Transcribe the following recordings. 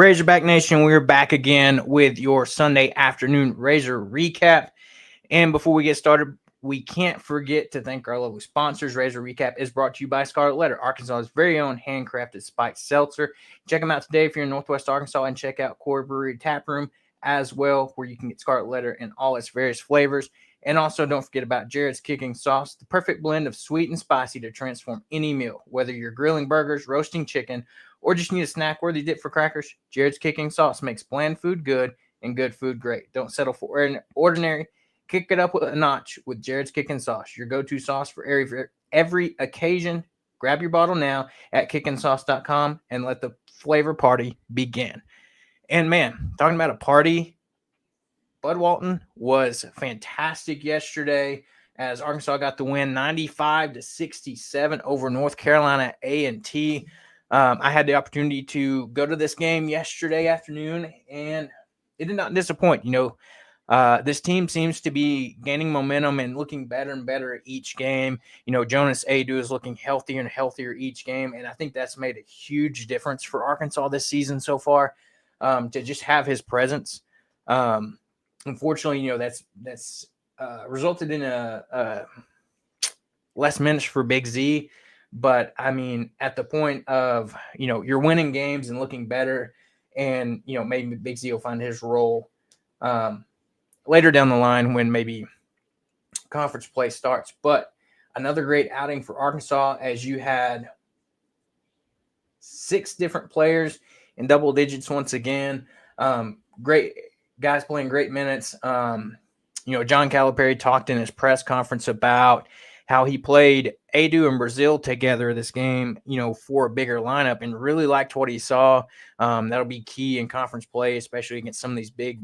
Razorback Nation, we're back again with your Sunday afternoon Razor recap. And before we get started, we can't forget to thank our lovely sponsors. Razor Recap is brought to you by Scarlet Letter, Arkansas's very own handcrafted spiked seltzer. Check them out today if you're in Northwest Arkansas, and check out Core Brewery Tap Room as well, where you can get Scarlet Letter in all its various flavors. And also don't forget about Jared's Kicking Sauce, the perfect blend of sweet and spicy to transform any meal. Whether you're grilling burgers, roasting chicken, or just need a snack-worthy dip for crackers, Jared's Kicking Sauce makes bland food good and good food great. Don't settle for ordinary. Kick it up with a notch with Jared's Kicking Sauce, your go-to sauce for every occasion. Grab your bottle now at kickingsauce.com and let the flavor party begin. And man, talking about a party, Bud Walton was fantastic yesterday as Arkansas got the win 95-67 over North Carolina A&T. I had the opportunity to go to this game yesterday afternoon, and it did not disappoint. This team seems to be gaining momentum and looking better and better each game. Jonas Adu is looking healthier and healthier each game, and I think that's made a huge difference for Arkansas this season so far, to just have his presence. Unfortunately, that's resulted in a less minutes for Big Z. But, I mean, at the point of, you're winning games and looking better, and, maybe Big Z will find his role later down the line when maybe conference play starts. But another great outing for Arkansas, as you had 6 different players in double digits once again. Great guys playing great minutes. John Calipari talked in his press conference about how he played Adu and Brazil together this game, for a bigger lineup, and really liked what he saw. That'll be key in conference play, especially against some of these big,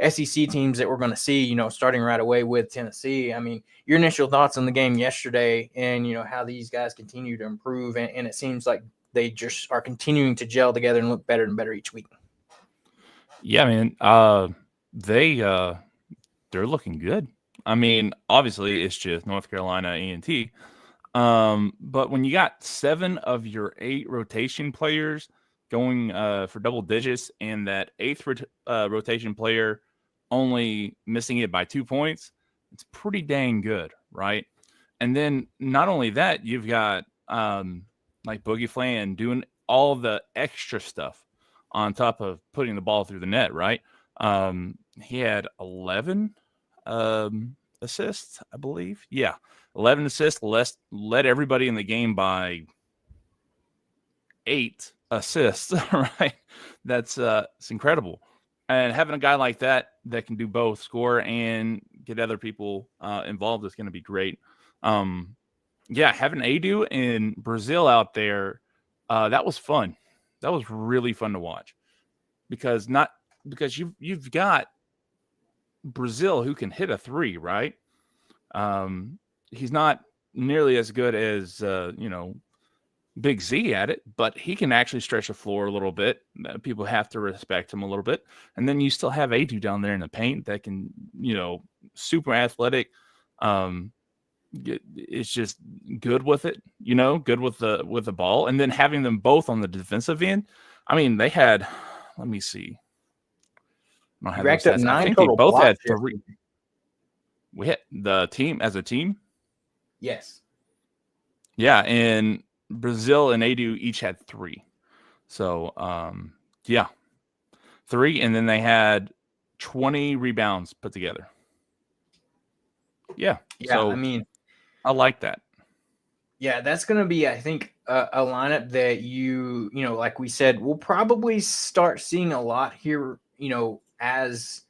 SEC teams that we're going to see, starting right away with Tennessee. I mean, your initial thoughts on the game yesterday and, how these guys continue to improve, and it seems like they just are continuing to gel together and look better and better each week. Yeah, man. They're looking good. I mean, obviously it's just North Carolina A&T. But when you got 7 of your 8 rotation players going for double digits, and that 8th rotation player only missing it by 2 points, it's pretty dang good, right? And then not only that, you've got like Boogie Flan doing all the extra stuff on top of putting the ball through the net, right? He had 11 assists, I believe. Yeah, 11 assists, led everybody in the game by 8 assists, right? That's it's incredible. And having a guy like that can do both, score and get other people involved, is going to be great. Having Adu and Brazil out there, that was fun. That was really fun to watch, because you've got Brazil who can hit a 3, right? He's not nearly as good as Big Z at it, but he can actually stretch the floor a little bit. People have to respect him a little bit. And then you still have Adu down there in the paint that can, super athletic. It's just good with it, good with the ball. And then having them both on the defensive end. I mean, they had, let me see. I don't have racked up 9 I think total they both had blocks 3. We hit the team as a team. Yes. Yeah, and Brazil and Adu each had 3. So, 3, and then they had 20 rebounds put together. Yeah. So, I mean, I like that. Yeah, that's going to be, I think, a lineup that like we said, we'll probably start seeing a lot here, as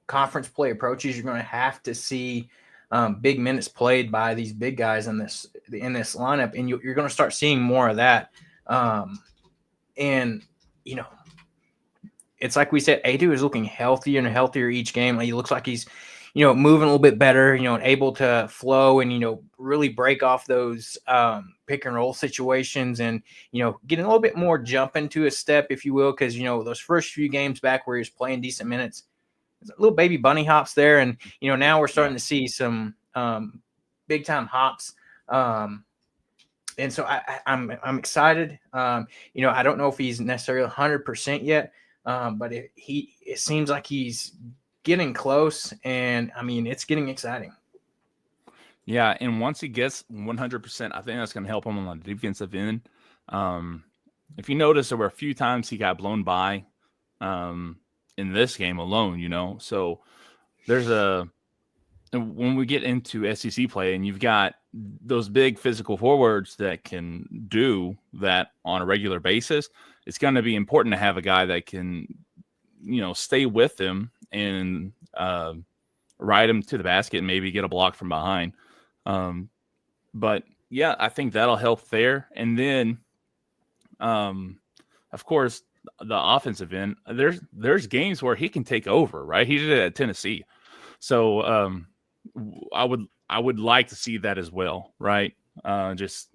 conference play approaches. You're going to have to see big minutes played by these big guys in this lineup, and you're going to start seeing more of that. It's like we said, Adu is looking healthier and healthier each game. He looks like he's moving a little bit better, and able to flow and, really break off those pick and roll situations, and, getting a little bit more jump into his step, if you will, because, those first few games back where he was playing decent minutes, little baby bunny hops there. And, now we're starting to see some big time hops and so I'm excited. I don't know if he's necessarily 100% yet, but it seems like he's getting close, and I mean it's getting exciting. Yeah, and once he gets 100%, I think that's going to help him on the defensive end. If you notice, there were a few times he got blown by in this game alone. So there's when we get into SEC play and you've got those big physical forwards that can do that on a regular basis, it's going to be important to have a guy that can, stay with them and ride him to the basket and maybe get a block from behind. But yeah, I think that'll help there. And then, of course, the offensive end, there's games where he can take over, right? He did it at Tennessee. So I would like to see that as well, right? Just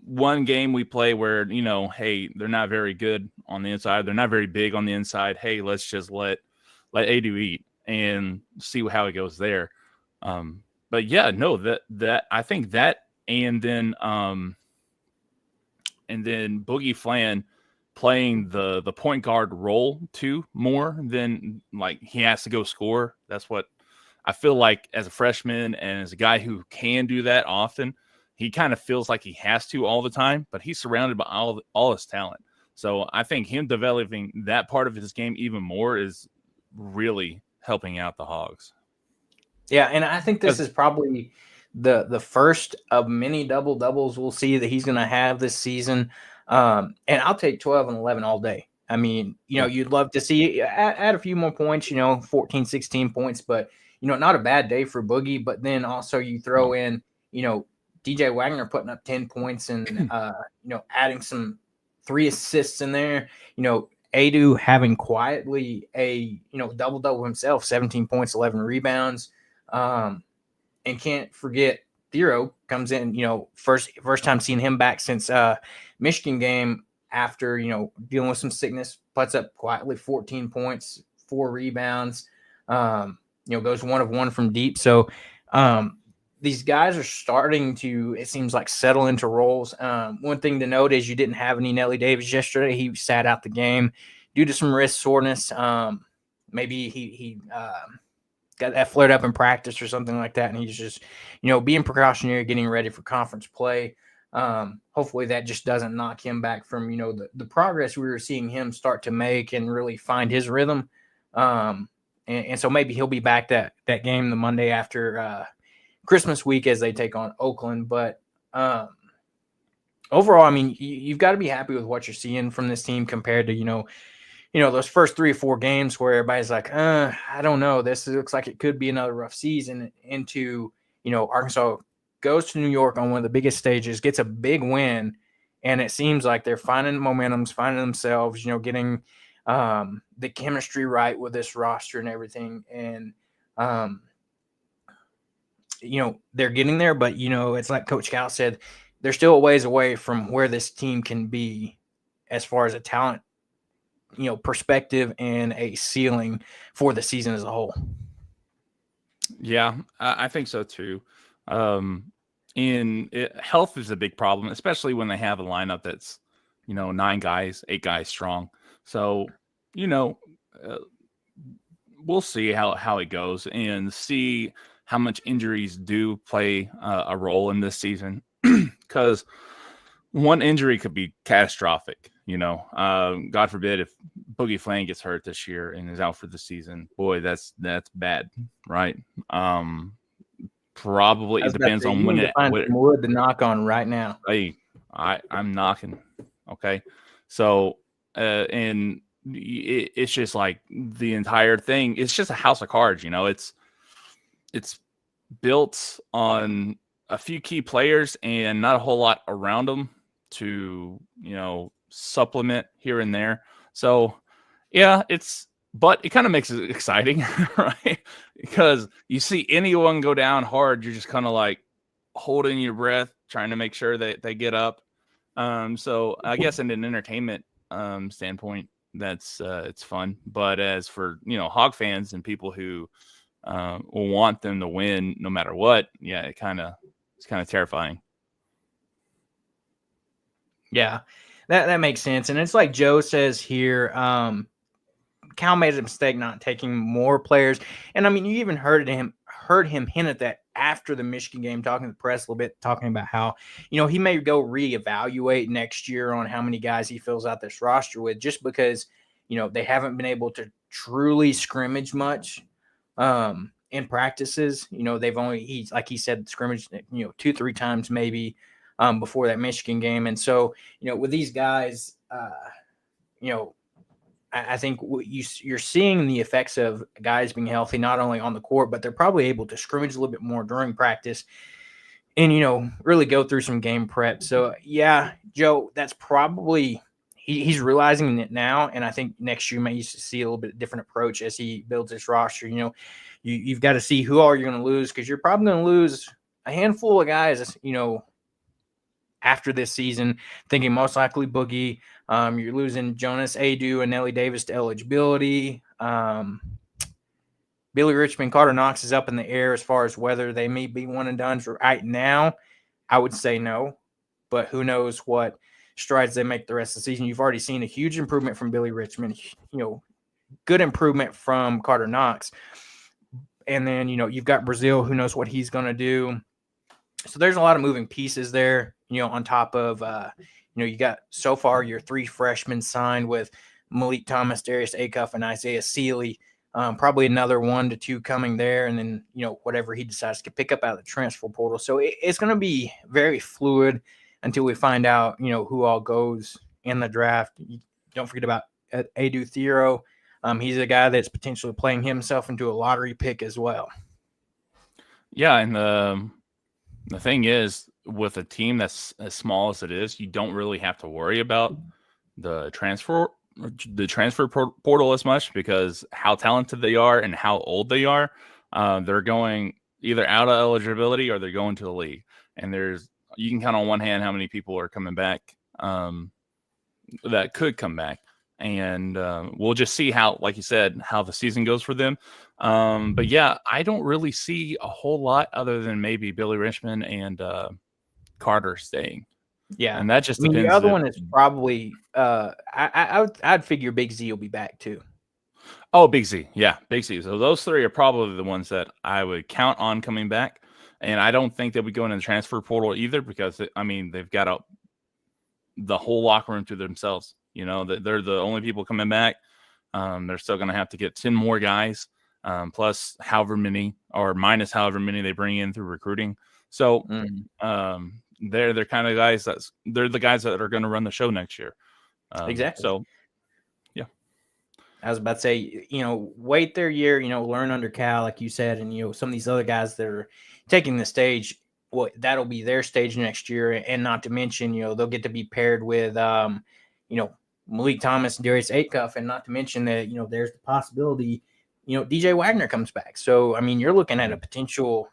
one game we play where, hey, they're not very good on the inside. They're not very big on the inside. Hey, let's just let Adu eat and see how it goes there. But yeah, no, that I think that, and then Boogie Flan playing the point guard role too more than like he has to go score. That's what I feel like as a freshman and as a guy who can do that often. He kind of feels like he has to all the time, but he's surrounded by all his talent. So I think him developing that part of his game even more is really helping out the Hawgs. Yeah, and I think this is probably the first of many double-doubles we'll see that he's going to have this season. And I'll take 12 and 11 all day. I mean, you'd love to see add a few more points, 14, 16 points, but, not a bad day for Boogie. But then also you throw in, DJ Wagner putting up 10 points and, adding some 3 assists in there, Adu having quietly a, double-double himself, 17 points, 11 rebounds. And can't forget Thero comes in, first time seeing him back since Michigan game after, dealing with some sickness, puts up quietly 14 points, 4 rebounds, goes 1 of 1 from deep. So these guys are starting to, it seems like, settle into roles. One thing to note is you didn't have any Nelly Davis yesterday. He sat out the game due to some wrist soreness. Maybe he got that flared up in practice or something like that, and he's just, being precautionary, getting ready for conference play. Hopefully that just doesn't knock him back from, the progress we were seeing him start to make and really find his rhythm. And so maybe he'll be back that game the Monday after Christmas week as they take on Oakland. But overall, I mean, you've got to be happy with what you're seeing from this team compared to, those first 3 or 4 games where everybody's like, I don't know, this looks like it could be another rough season, into, Arkansas goes to New York on one of the biggest stages, gets a big win, and it seems like they're finding momentums, finding themselves, getting the chemistry right with this roster and everything. And, they're getting there, but, it's like Coach Cal said, they're still a ways away from where this team can be as far as a talent, perspective and a ceiling for the season as a whole. Yeah, I think so too. Health is a big problem, especially when they have a lineup that's, 9 guys, 8 guys strong. So, we'll see how it goes and see how much injuries do play a role in this season, because one injury could be catastrophic. God forbid if Boogie Flan gets hurt this year and is out for the season. Boy, that's bad, right? Probably it depends on when it. Find some wood to knock on right now. Hey, I'm knocking. Okay, so and it's just like the entire thing. It's just a house of cards. It's built on a few key players and not a whole lot around them to supplement here and there. So yeah, but it kind of makes it exciting, right? Because you see anyone go down hard, you're just kind of like holding your breath, trying to make sure that they get up. So I guess in an entertainment standpoint, that's it's fun. But as for Hog fans and people who will want them to win no matter what, yeah, it's kind of terrifying. Yeah, that makes sense. And it's like Joe says here, Cal made a mistake not taking more players. And I mean, you even heard him hint at that after the Michigan game, talking to the press a little bit, talking about how, he may go reevaluate next year on how many guys he fills out this roster with, just because, they haven't been able to truly scrimmage much in practices. They've only, like he said, scrimmaged, 2-3 times maybe before that Michigan game. And so, with these guys, I think you're seeing the effects of guys being healthy, not only on the court, but they're probably able to scrimmage a little bit more during practice and, really go through some game prep. So, yeah, Joe, that's probably he's realizing it now. And I think next year may see a little bit different approach as he builds his roster. You've got to see who all you're going to lose, because you're probably going to lose a handful of guys, after this season, thinking most likely Boogie. You're losing Jonas Adu and Nelly Davis to eligibility. Billy Richmond, Carter Knox is up in the air as far as whether they may be one and done. Right now, I would say no, but who knows what strides they make the rest of the season. You've already seen a huge improvement from Billy Richmond, good improvement from Carter Knox. And then, you've got Brazil, who knows what he's going to do. So there's a lot of moving pieces there, on top of, you got so far your 3 freshmen signed with Malik Thomas, Darius Acuff, and Isaiah Sealy. Probably another 1 to 2 coming there. And then, whatever he decides to pick up out of the transfer portal. So it's going to be very fluid until we find out, who all goes in the draft. Don't forget about Adu Thero. He's a guy that's potentially playing himself into a lottery pick as well. Yeah, and the thing is, with a team that's as small as it is, you don't really have to worry about the transfer portal as much, because how talented they are and how old they are. They're going either out of eligibility or they're going to the league. And you can count on one hand how many people are coming back that could come back. And we'll just see how, like you said, how the season goes for them. But yeah, I don't really see a whole lot other than maybe Billy Richmond and Carter staying. Yeah, and that just depends. The other one is probably I'd figure Big Z will be back too. Oh, Big Z, yeah, Big Z. So those 3 are probably the ones that I would count on coming back. And I don't think they would go into the transfer portal either, because they've got the whole locker room to themselves. They're the only people coming back. They're still going to have to get 10 more guys, plus however many or minus however many they bring in through recruiting. So they're kind of guys they're the guys that are going to run the show next year. Exactly. So, yeah. I was about to say, wait their year, learn under Cal, like you said, and, some of these other guys that are taking the stage, that'll be their stage next year. And not to mention, they'll get to be paired with, Malik Thomas and Darius Acuff, and not to mention that, there's the possibility, DJ Wagner comes back. So, you're looking at a potential,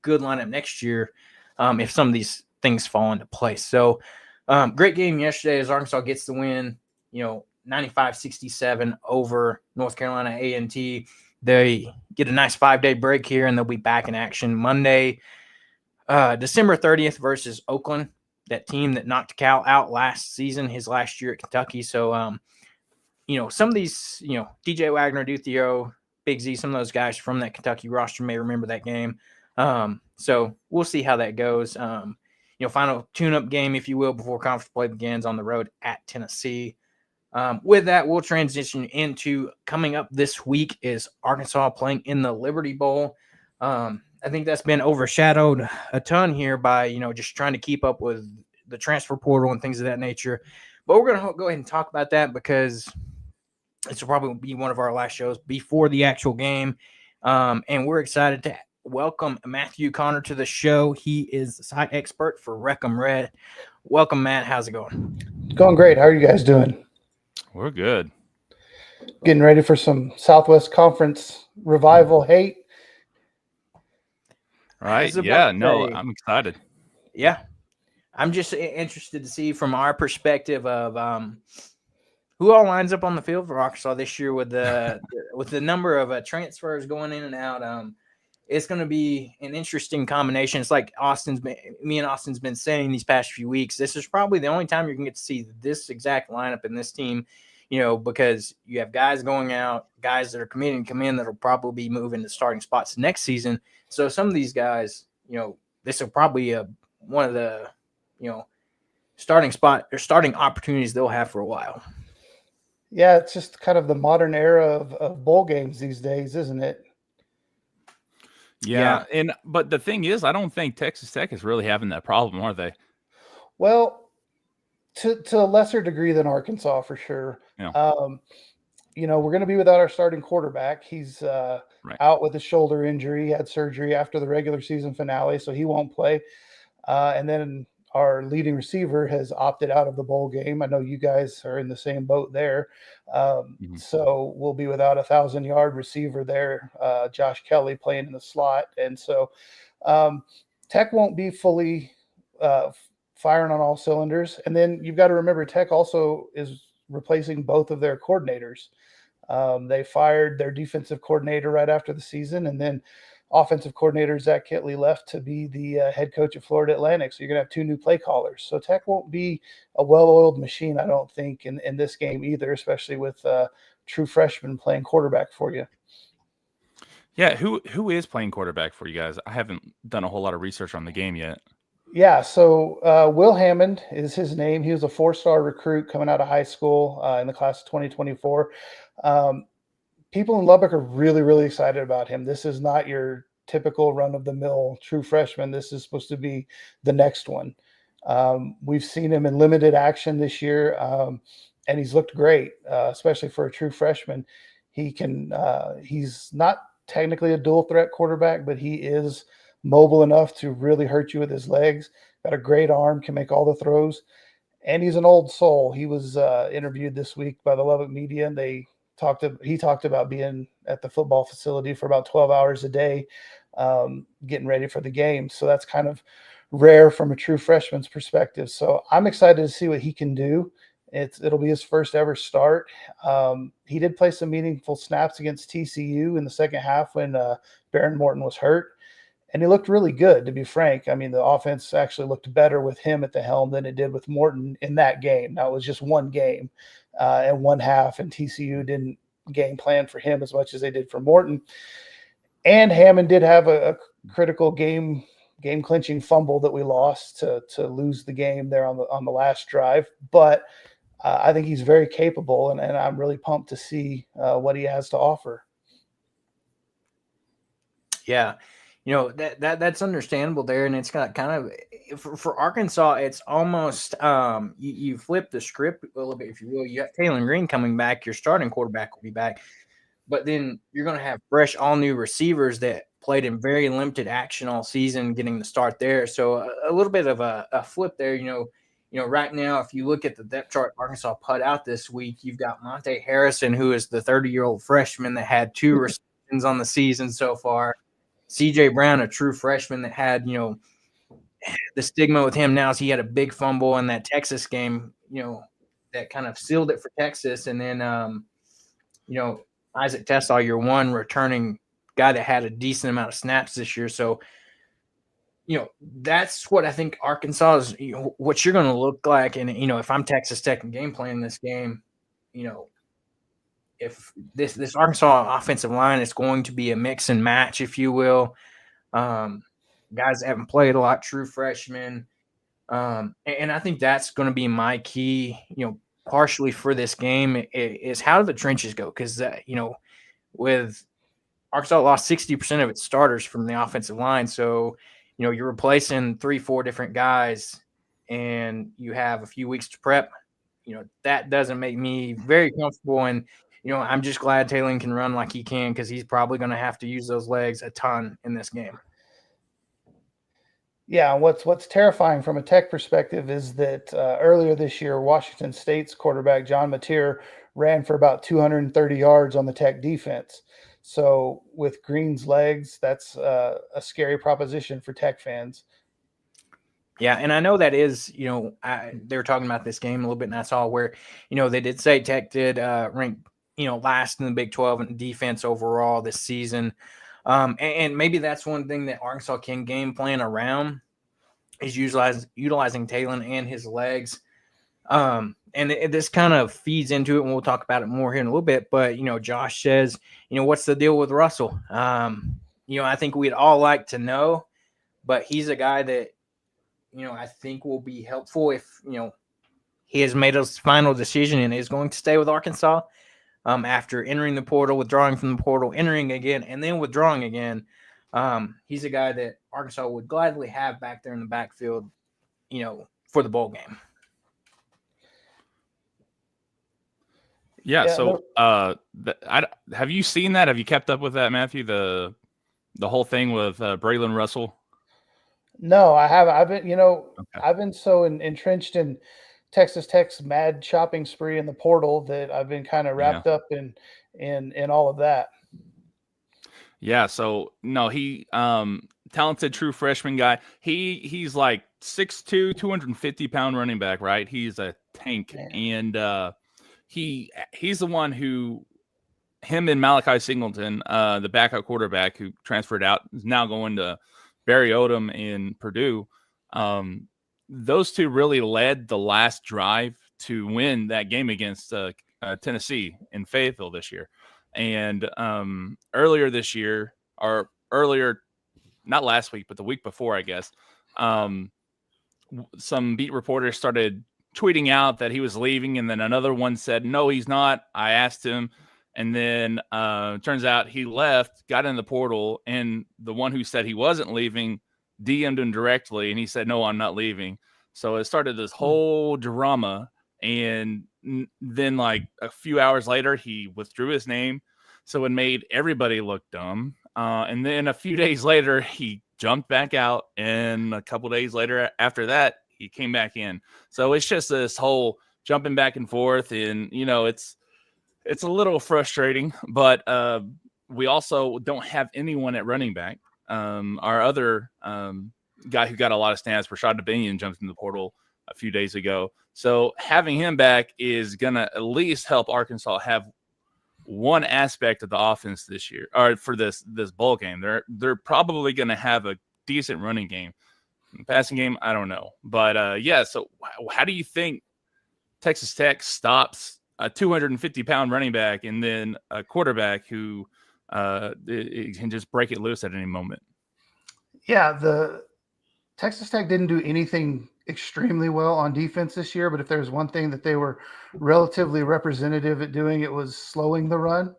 good lineup next year if some of these things fall into place. So, great game yesterday as Arkansas gets the win, 95-67 over North Carolina A&T. They get a nice 5-day break here, and they'll be back in action Monday, December 30th versus Oakland, that team that knocked Cal out last season, his last year at Kentucky. So, some of these, DJ Wagner, Duthio, Big Z, some of those guys from that Kentucky roster may remember that game. So we'll see how that goes. Final tune-up game, if you will, before conference play begins on the road at Tennessee. With that, we'll transition into coming up this week is Arkansas playing in the Liberty Bowl. I think that's been overshadowed a ton here by, just trying to keep up with the transfer portal and things of that nature. But we're going to go ahead and talk about that, because this will probably be one of our last shows before the actual game. And we're excited to welcome Matthew Connor to the show. He is the site expert for Reckham Red. Welcome, Matt. How's it going? Going great. How are you guys doing? We're good. Getting ready for some Southwest Conference revival hate. Right. Yeah. No, I'm excited. Yeah. I'm just interested to see from our perspective of who all lines up on the field for Arkansas this year with the with the number of transfers going in and out. it's going to be an interesting combination. It's like me and Austin's been saying these past few weeks. This is probably the only time you can get to see this exact lineup in this team, because you have guys going out, guys that are committing to come in that'll probably be moving to starting spots next season. So some of these guys, this will probably one of the, starting spot or starting opportunities they'll have for a while. Yeah, it's just kind of the modern era of bowl games these days, isn't it? Yeah. But the thing is, I don't think Texas Tech is really having that problem, are they? Well, to a lesser degree than Arkansas, for sure. Yeah. We're going to be without our starting quarterback. He's out with a shoulder injury. He had surgery after the regular season finale, so he won't play. And then our leading receiver has opted out of the bowl game. I know you guys are in the same boat there. So we'll be without a 1,000-yard receiver there, Josh Kelly playing in the slot. And so Tech won't be fully firing on all cylinders. And then you've got to remember Tech also is replacing both of their coordinators. They fired their defensive coordinator right after the season, and then offensive coordinator Zach Kitley left to be the head coach of Florida Atlantic. So you're going to have two new play callers. So Tech won't be a well-oiled machine, I don't think, in this game either, especially with true freshmen playing quarterback for you. Yeah, who is playing quarterback for you guys? I haven't done a whole lot of research on the game yet. Yeah, so Will Hammond is his name. He was a 4-star recruit coming out of high school in the class of 2024. People in Lubbock are really, really excited about him. This is not your typical run-of-the-mill true freshman. This is supposed to be the next one. We've seen him in limited action this year, and he's looked great, especially for a true freshman. He's not technically a dual-threat quarterback, but he is mobile enough to really hurt you with his legs. Got a great arm, can make all the throws, and he's an old soul. He was interviewed this week by the Lubbock media, and he talked about being at the football facility for about 12 hours a day, getting ready for the game. So that's kind of rare from a true freshman's perspective. So I'm excited to see what he can do. It'll be his first ever start. He did play some meaningful snaps against TCU in the second half when Baron Morton was hurt. And he looked really good, to be frank. I mean, the offense actually looked better with him at the helm than it did with Morton in that game. Now, it was just one game and one half, and TCU didn't game plan for him as much as they did for Morton. And Hammond did have a critical game-clinching fumble that we lost to lose the game there on the last drive. But I think he's very capable, and I'm really pumped to see what he has to offer. Yeah. That's understandable there, and it's got kind of for Arkansas. It's almost you flip the script a little bit, if you will. You got Taylor Green coming back. Your starting quarterback will be back, but then you're going to have fresh, all new receivers that played in very limited action all season, getting the start there. So a little bit of a flip there. Right now, if you look at the depth chart Arkansas put out this week, you've got Monte Harrison, who is the 30-year-old freshman that had 2 receptions on the season so far. CJ Brown, a true freshman that had, the stigma with him now is he had a big fumble in that Texas game, that kind of sealed it for Texas. And then, Isaac Tessall, your one returning guy that had a decent amount of snaps this year. So, that's what I think Arkansas is, what you're going to look like. And, if I'm Texas Tech and game playing this game, if this Arkansas offensive line is going to be a mix and match, if you will, guys that haven't played a lot, true freshmen, and I think that's going to be my key, partially for this game is how do the trenches go? Because with Arkansas lost 60% of its starters from the offensive line, so you're replacing 3-4 different guys, and you have a few weeks to prep. That doesn't make me very comfortable. And I'm just glad Taylor can run like he can, because he's probably going to have to use those legs a ton in this game. Yeah, what's terrifying from a Tech perspective is that earlier this year, Washington State's quarterback John Mateer ran for about 230 yards on the Tech defense. So with Green's legs, that's a scary proposition for Tech fans. Yeah, and I know that is, they were talking about this game a little bit, and I saw where, they did say Tech did rank, last in the Big 12 in defense overall this season. And maybe that's one thing that Arkansas can game plan around is utilizing Talon and his legs. And this kind of feeds into it, and we'll talk about it more here in a little bit. But Josh says, what's the deal with Russell? I think we'd all like to know, but he's a guy that I think will be helpful if he has made his final decision and is going to stay with Arkansas. After entering the portal, withdrawing from the portal, entering again, and then withdrawing again. He's a guy that Arkansas would gladly have back there in the backfield, for the bowl game. Yeah. So, have you seen that? Have you kept up with that, Matthew? The whole thing with Braylen Russell. No, I haven't. I've been so entrenched in Texas Tech's mad shopping spree in the portal that I've been kind of wrapped up in all of that. Yeah. So no, he talented true freshman guy. He's like 6'2", 250-pound running back, right? He's a tank, and he's the one who him and Malachi Singleton, the backup quarterback who transferred out, is now going to Barry Odom in Purdue. Those two really led the last drive to win that game against Tennessee in Fayetteville this year. And earlier this year, or earlier, not last week, but the week before, I guess, some beat reporters started tweeting out that he was leaving, and then another one said, no, he's not. I asked him, and then turns out he left, got in the portal, and the one who said he wasn't leaving DM'd him directly, and he said, no, I'm not leaving. So it started this whole drama, and then like a few hours later, he withdrew his name, so it made everybody look dumb. And then a few days later, he jumped back out, and a couple days later after that, he came back in. So it's just this whole jumping back and forth, and it's a little frustrating, but we also don't have anyone at running back. Our other guy who got a lot of snaps, Rashad Dubinion, jumped in the portal a few days ago. So having him back is going to at least help Arkansas have one aspect of the offense this year, or for this bowl game. They're probably going to have a decent running game. Passing game, I don't know. But, yeah, so how do you think Texas Tech stops a 250-pound running back and then a quarterback who it can just break it loose at any moment? Yeah, the Texas Tech didn't do anything extremely well on defense this year, but if there's one thing that they were relatively representative at doing, it was slowing the run.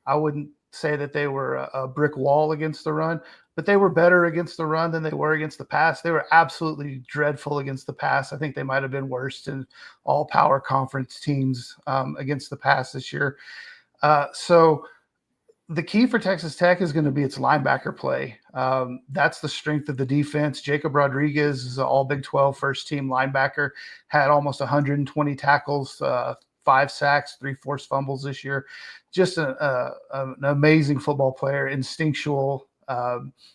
I wouldn't say that they were a brick wall against the run, but they were better against the run than they were against the pass. They were absolutely dreadful against the pass. I think they might have been worse than all power conference teams against the pass this year. So the key for Texas Tech is going to be its linebacker play. That's the strength of the defense. Jacob Rodriguez is an all Big 12 first-team linebacker, had almost 120 tackles, 5 sacks, 3 forced fumbles this year. Just an amazing football player, instinctual,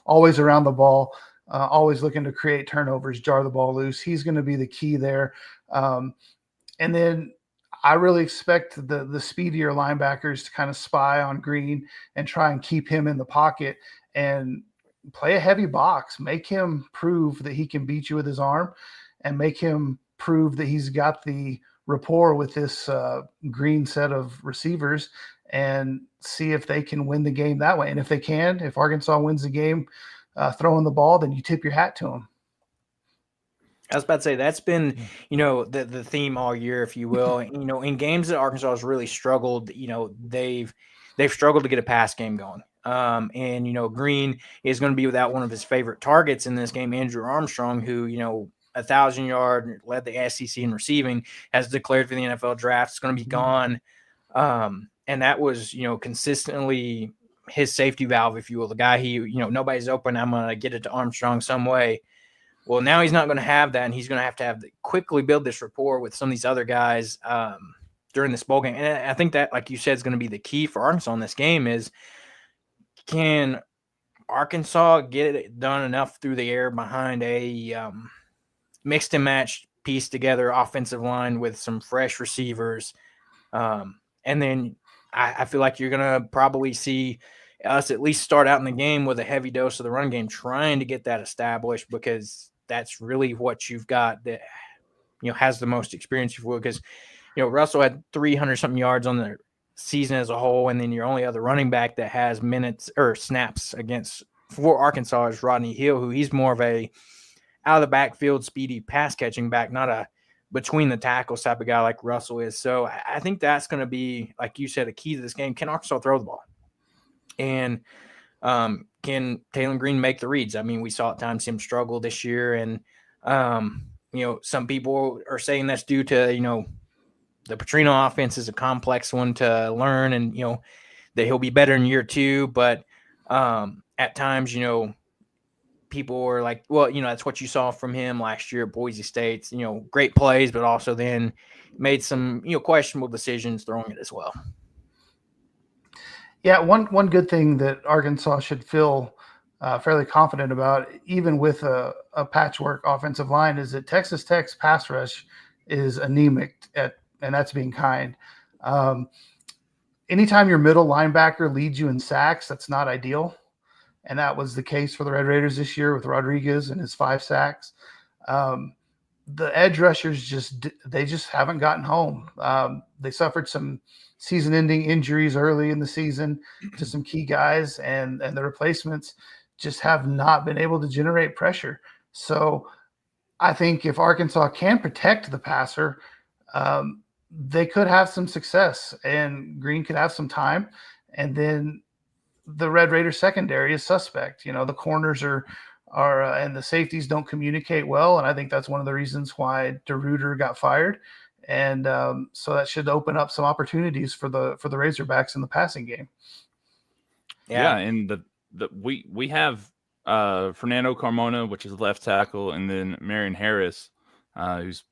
always around the ball, always looking to create turnovers, jar the ball loose. He's going to be the key there. And then I really expect the speedier linebackers to kind of spy on Green and try and keep him in the pocket and play a heavy box, make him prove that he can beat you with his arm, and make him prove that he's got the rapport with this Green set of receivers, and see if they can win the game that way. And if they can, if Arkansas wins the game throwing the ball, then you tip your hat to them. I was about to say that's been, the theme all year, if you will. In games that Arkansas has really struggled, they've struggled to get a pass game going. And Green is going to be without one of his favorite targets in this game, Andrew Armstrong, who 1,000-yard, led the SEC in receiving, has declared for the NFL draft. It's going to be gone. And that was, consistently his safety valve, if you will. The guy nobody's open. I'm going to get it to Armstrong some way. Well, now he's not going to have that, and he's going to have quickly build this rapport with some of these other guys during this bowl game. And I think that, like you said, is going to be the key for Arkansas in this game is, can Arkansas get it done enough through the air behind a mixed and matched piece together offensive line with some fresh receivers? And then I feel like you're going to probably see us at least start out in the game with a heavy dose of the run game, trying to get that established, because that's really what you've got that, has the most experience, if you will. Because, Russell had 300 something yards on the season as a whole. And then your only other running back that has minutes or snaps for Arkansas is Rodney Hill, who he's more of a out of the backfield, speedy pass catching back, not a between the tackles type of guy like Russell is. So I think that's going to be, like you said, a key to this game. Can Arkansas throw the ball? And can Taylor Green make the reads? I mean, we saw at times him struggle this year. And, some people are saying that's due to, the Petrino offense is a complex one to learn, and, that he'll be better in year 2. But at times, people were like, well, that's what you saw from him last year at Boise State. Great plays, but also then made some, questionable decisions throwing it as well. Yeah, one good thing that Arkansas should feel fairly confident about, even with a patchwork offensive line, is that Texas Tech's pass rush is anemic, and that's being kind. Anytime your middle linebacker leads you in sacks, that's not ideal. And that was the case for the Red Raiders this year with Rodriguez and his 5 sacks. The edge rushers just haven't gotten home. They suffered some season-ending injuries early in the season to some key guys, and the replacements just have not been able to generate pressure. So I think if Arkansas can protect the passer, they could have some success, and Green could have some time. And then the Red Raiders secondary is suspect. The corners are and the safeties don't communicate well, and I think that's one of the reasons why DeRuyter got fired. And so that should open up some opportunities for the Razorbacks in the passing game. Yeah, and we have Fernando Carmona, which is left tackle, and then Marion Harris, who's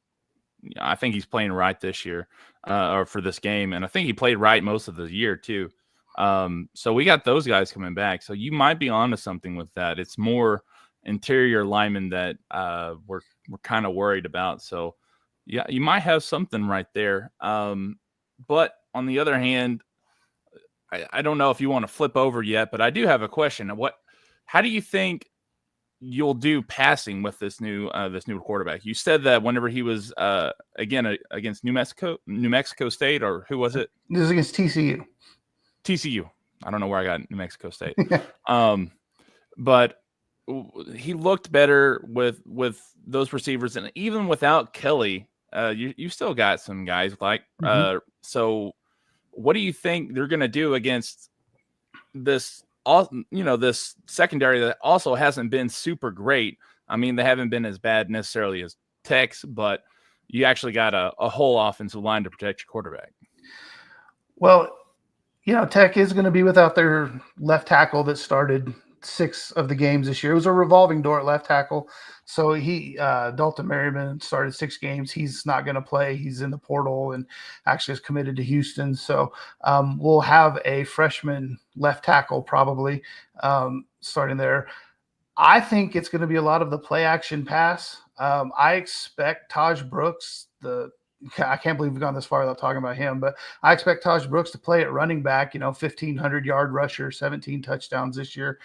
I think he's playing right this year or for this game, and I think he played right most of the year too. So we got those guys coming back. So you might be onto something with that. It's more interior linemen that we're kind of worried about. So yeah, you might have something right there. But on the other hand, I don't know if you want to flip over yet, but I do have a question. How do you think you'll do passing with this new quarterback? You said that whenever he was against New Mexico State, or who was it? This is against TCU. I don't know where I got New Mexico State. But he looked better with those receivers, and even without Kelly, you still got some guys like so what do you think they're going to do against this this secondary that also hasn't been super great? I mean, they haven't been as bad necessarily as Tech's, but you actually got a whole offensive line to protect your quarterback. Well, Tech is going to be without their left tackle that started 6 of the games this year. It was a revolving door at left tackle. So Dalton Merriman started 6 games. He's not going to play. He's in the portal and actually is committed to Houston. So we'll have a freshman left tackle probably starting there. I think it's going to be a lot of the play action pass. I expect Taj Brooks, I can't believe we've gone this far without talking about him, but I expect Taj Brooks to play at running back, 1,500-yard rusher, 17 touchdowns this year.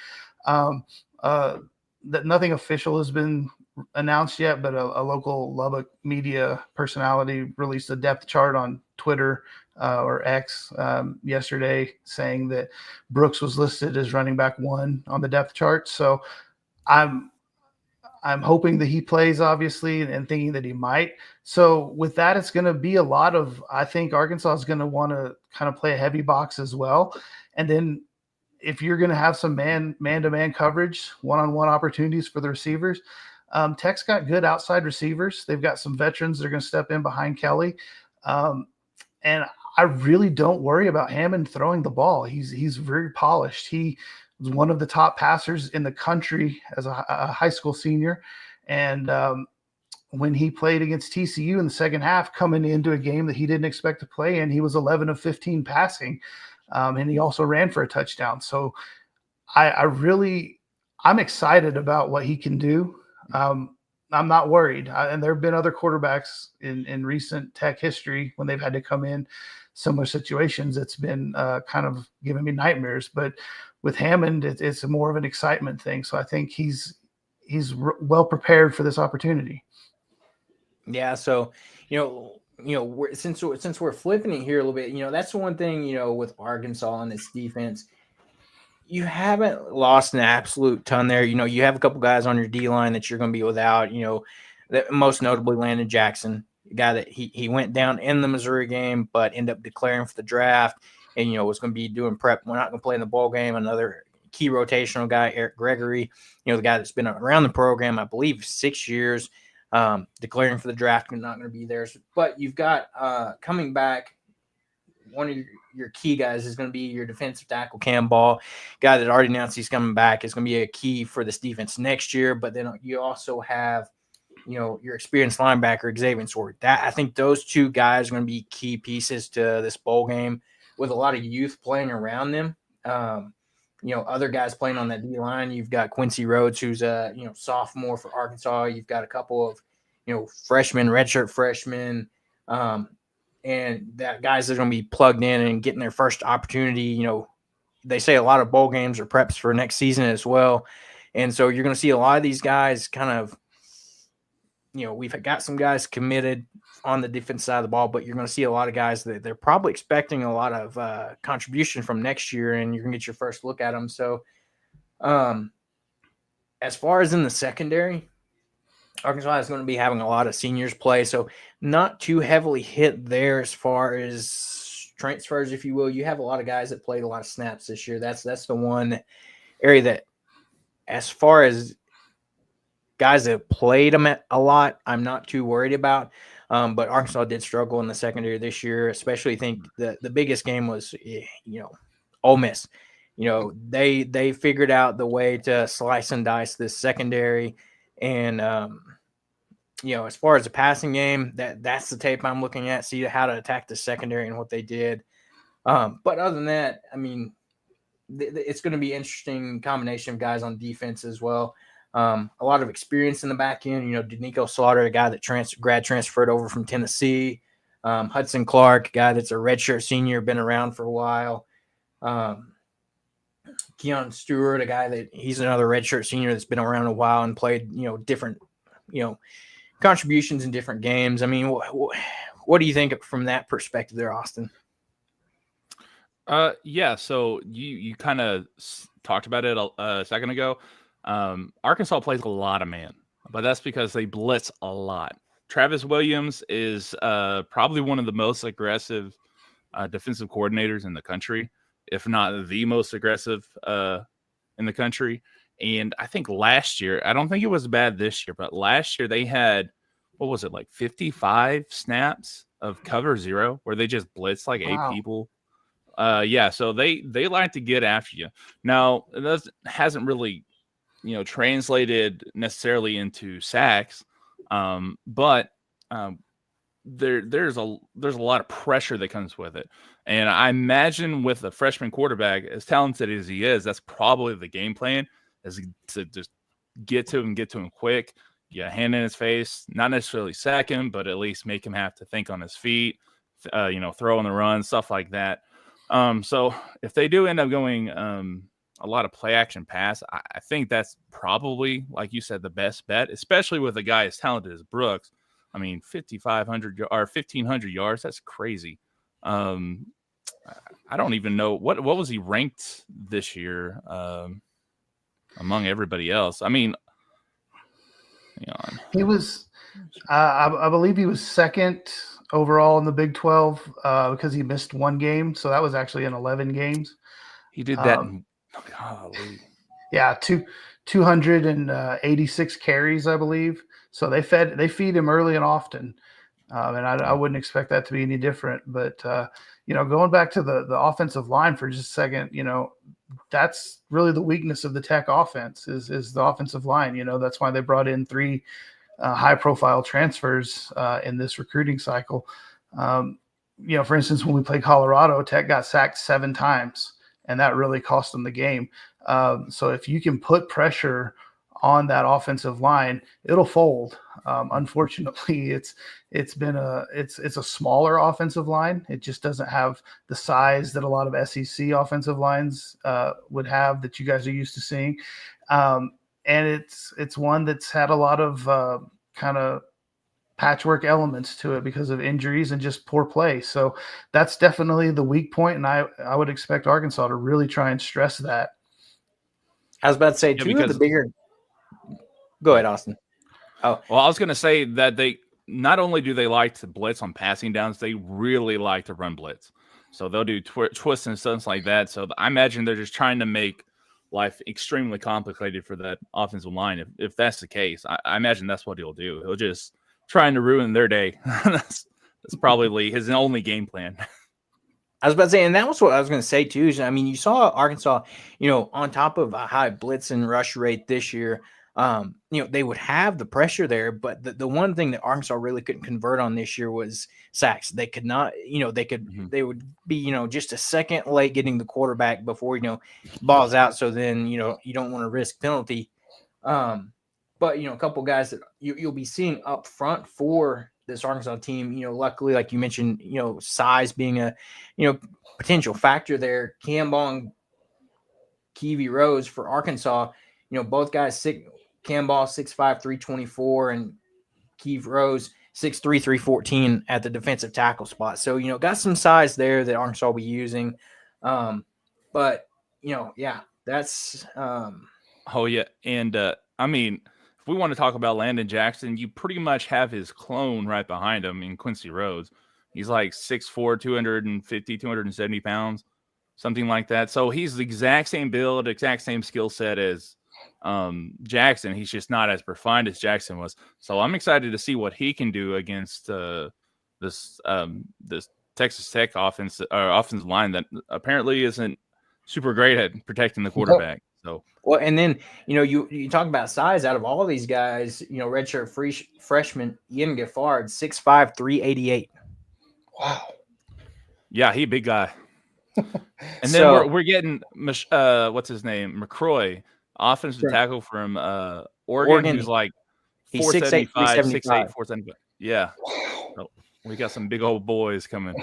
That nothing official has been announced yet, but a local Lubbock media personality released a depth chart on Twitter or X yesterday saying that Brooks was listed as running back 1 on the depth chart. So I'm hoping that he plays, obviously, and thinking that he might. So with that, it's going to be a lot of, I think Arkansas is going to want to kind of play a heavy box as well. And then if you're going to have some man-to-man coverage, one-on-one opportunities for the receivers, Tech's got good outside receivers. They've got some veterans that are going to step in behind Kelly. And I really don't worry about Hammond throwing the ball. He's very polished. He was one of the top passers in the country as a high school senior. And when he played against TCU in the second half, coming into a game that he didn't expect to play in, he was 11 of 15 passing. And he also ran for a touchdown. So I'm excited about what he can do. I'm not worried. And there have been other quarterbacks in recent Tech history when they've had to come in similar situations. It's been kind of giving me nightmares. But with Hammond, it's more of an excitement thing. So I think he's well prepared for this opportunity. Yeah. So, since we're flipping it here a little bit, that's the one thing, with Arkansas and its defense, you haven't lost an absolute ton there. You have a couple guys on your D line that you're going to be without, that most notably Landon Jackson, a guy that he went down in the Missouri game, but ended up declaring for the draft and, was going to be doing prep. We're not going to play in the bowl game. Another key rotational guy, Eric Gregory, the guy that's been around the program, I believe 6 years, declaring for the draft and not going to be there. But you've got coming back, one of your key guys is going to be your defensive tackle, Cam Ball, guy that already announced he's coming back, is going to be a key for this defense next year. But then you also have, your experienced linebacker, Xavier Sword. I think those two guys are going to be key pieces to this bowl game with a lot of youth playing around them. Other guys playing on that D line. You've got Quincy Rhodes, who's a sophomore for Arkansas. You've got a couple of freshmen, redshirt freshmen, and that guys that are going to be plugged in and getting their first opportunity. They say a lot of bowl games are preps for next season as well, and so you're going to see a lot of these guys kind of. We've got some guys committed on the defense side of the ball, but you're going to see a lot of guys that they're probably expecting a lot of contribution from next year, and you're going to get your first look at them. So, as far as in the secondary, Arkansas is going to be having a lot of seniors play, so not too heavily hit there as far as transfers, if you will. You have a lot of guys that played a lot of snaps this year. That's the one area that, as far as guys that played them a lot, I'm not too worried about. But Arkansas did struggle in the secondary this year, especially. I think the biggest game was, Ole Miss. They figured out the way to slice and dice this secondary. And, as far as the passing game, that's the tape I'm looking at, see how to attack the secondary and what they did. But other than that, I mean, it's going to be an interesting combination of guys on defense as well. A lot of experience in the back end. Danico Slaughter, a guy that grad transferred over from Tennessee. Hudson Clark, a guy that's a redshirt senior, been around for a while. Keon Stewart, a guy that he's another redshirt senior that's been around a while and played, different, contributions in different games. I mean, what do you think from that perspective there, Austin? Yeah. So you kind of talked about it a second ago. Arkansas plays a lot of man, but that's because they blitz a lot. Travis Williams is probably one of the most aggressive defensive coordinators in the country, if not the most aggressive in the country. And I think last year, I don't think it was bad this year, but last year they had, what was it, like 55 snaps of cover zero where they just blitzed like 8 people. Yeah, so they like to get after you. Now, it hasn't really translated necessarily into sacks, but there's a lot of pressure that comes with it. And I imagine with a freshman quarterback, as talented as he is, that's probably the game plan, is to just get to him quick, hand in his face, not necessarily sack him, but at least make him have to think on his feet, throw on the run, stuff like that. So if they do end up going a lot of play action pass, I think that's probably, like you said, the best bet, especially with a guy as talented as Brooks. I mean, 5,500 or 1,500 yards, that's crazy. I don't even know what was he ranked this year among everybody else. I mean, he was, I believe he was second overall in the Big 12 because he missed one game. So that was actually in 11 games. He did that. Golly. Yeah, 286 carries, I believe. So they feed him early and often. And I wouldn't expect that to be any different. But, going back to the offensive line for just a second, that's really the weakness of the Tech offense is the offensive line. That's why they brought in 3 high-profile transfers in this recruiting cycle. For instance, when we played Colorado, Tech got sacked 7 times, and that really cost them the game. So if you can put pressure on that offensive line, it'll fold. Unfortunately, it's a smaller offensive line. It just doesn't have the size that a lot of SEC offensive lines would have that you guys are used to seeing. And it's one that's had a lot of kind of patchwork elements to it because of injuries and just poor play. So that's definitely the weak point, and I would expect Arkansas to really try and stress that. I was about to say, two of the bigger – go ahead, Austin. Oh, well, I was going to say that they not only do they like to blitz on passing downs, they really like to run blitz. So they'll do twists and stunts like that. So I imagine they're just trying to make life extremely complicated for that offensive line. If that's the case, I imagine that's what he'll do. He'll just trying to ruin their day. that's probably his only game plan. I was about to say, and that was what I was going to say too. Is, I mean, you saw Arkansas, on top of a high blitz and rush rate this year, they would have the pressure there. But the one thing that Arkansas really couldn't convert on this year was sacks. They could not, they would be, just a second late getting the quarterback before, balls out. So then, you don't want to risk penalty. But, a couple guys that you'll be seeing up front for this Arkansas team, luckily, like you mentioned, size being a, potential factor there. Camball, Kiwi Rose for Arkansas, both guys, Camball 6'5", 324, and Kiwi Rose 6'3", 314 at the defensive tackle spot. So, got some size there that Arkansas will be using. But, that's oh, yeah. And, I mean, if we want to talk about Landon Jackson, you pretty much have his clone right behind him in Quincy Rhodes. He's like 6'4", 250, 270 pounds, something like that. So he's the exact same build, exact same skill set as Jackson. He's just not as refined as Jackson was. So I'm excited to see what he can do against this Texas Tech offensive line that apparently isn't super great at protecting the quarterback. So well, and then you talk about size out of all these guys. Redshirt freshman Ian Giffard 6'5", 388. Wow. Yeah, he a big guy. And then we're getting what's his name, McCroy, offensive tackle from Oregon, who's like 475, 6'8", 475. Yeah. So we got some big old boys coming.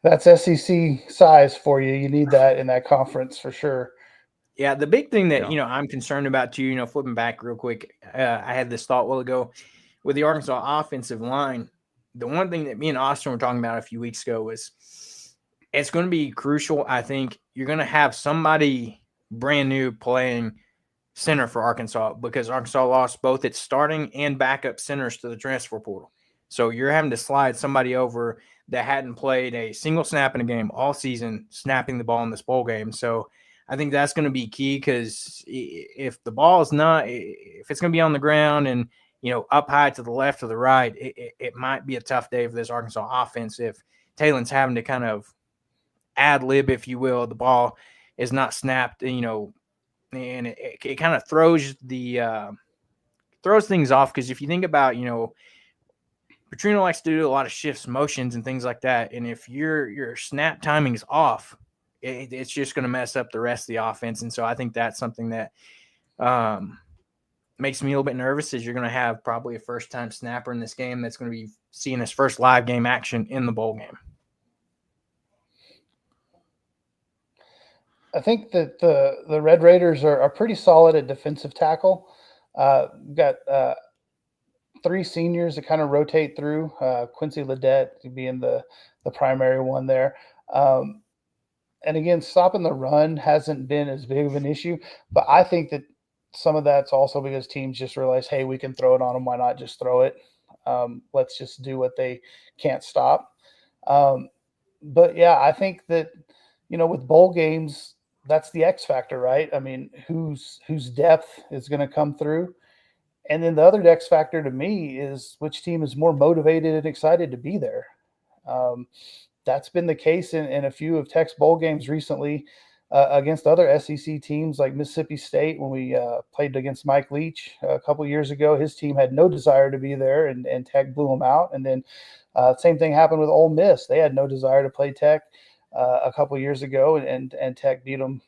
That's SEC size for you. You need that in that conference for sure. Yeah, the big thing that, I'm concerned about too, flipping back real quick, I had this thought a while ago with the Arkansas offensive line. The one thing that me and Austin were talking about a few weeks ago was it's going to be crucial. I think you're going to have somebody brand new playing center for Arkansas because Arkansas lost both its starting and backup centers to the transfer portal. So you're having to slide somebody over that hadn't played a single snap in a game all season, snapping the ball in this bowl game. So I think that's going to be key because if the ball is not, if it's going to be on the ground and, up high to the left or the right, it might be a tough day for this Arkansas offense if Talon's having to kind of ad lib, if you will. The ball is not snapped, and it kind of throws things off because if you think about, Petrino likes to do a lot of shifts, motions, and things like that, and if your snap timing is off, it's just going to mess up the rest of the offense. And so I think that's something that makes me a little bit nervous is you're going to have probably a first-time snapper in this game that's going to be seeing his first live game action in the bowl game. I think that the Red Raiders are pretty solid at defensive tackle. We've got three seniors that kind of rotate through, Quincy Ledet being the primary one there. And again, stopping the run hasn't been as big of an issue, but I think that some of that's also because teams just realize, hey, we can throw it on them. Why not just throw it? Let's just do what they can't stop. But yeah, I think that, with bowl games, that's the X factor, right? I mean, whose depth is going to come through? And then the other X factor to me is which team is more motivated and excited to be there. That's been the case in a few of Tech's bowl games recently against other SEC teams like Mississippi State when we played against Mike Leach a couple years ago. His team had no desire to be there, and Tech blew them out. And then same thing happened with Ole Miss. They had no desire to play Tech a couple years ago, and Tech beat them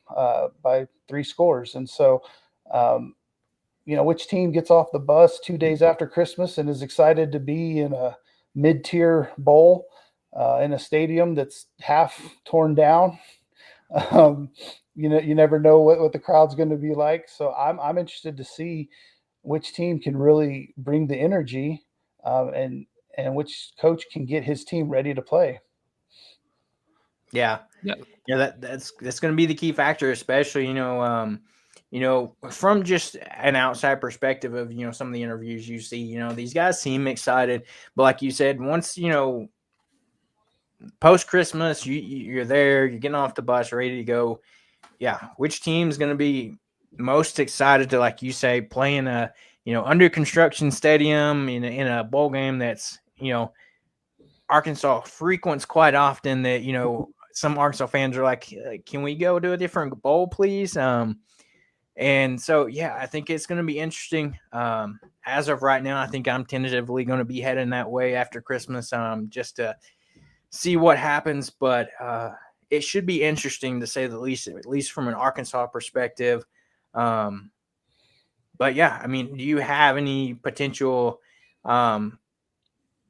by 3 scores. And so which team gets off the bus 2 days after Christmas and is excited to be in a mid-tier bowl in a stadium that's half torn down. You never know what the crowd's going to be like. So I'm interested to see which team can really bring the energy, and which coach can get his team ready to play. Yeah. That's going to be the key factor, especially from just an outside perspective of some of the interviews you see. These guys seem excited, but like you said, once post Christmas, you're there, you're getting off the bus, ready to go. Yeah, which team's going to be most excited to, like you say, play in a under construction stadium in a bowl game that's Arkansas frequents quite often, that some Arkansas fans are like, can we go to a different bowl, please? And so, yeah, I think it's going to be interesting. As of right now, I think I'm tentatively going to be heading that way after Christmas, just to see what happens. But it should be interesting, to say the least, at least from an Arkansas perspective. But yeah, I mean, do you have any potential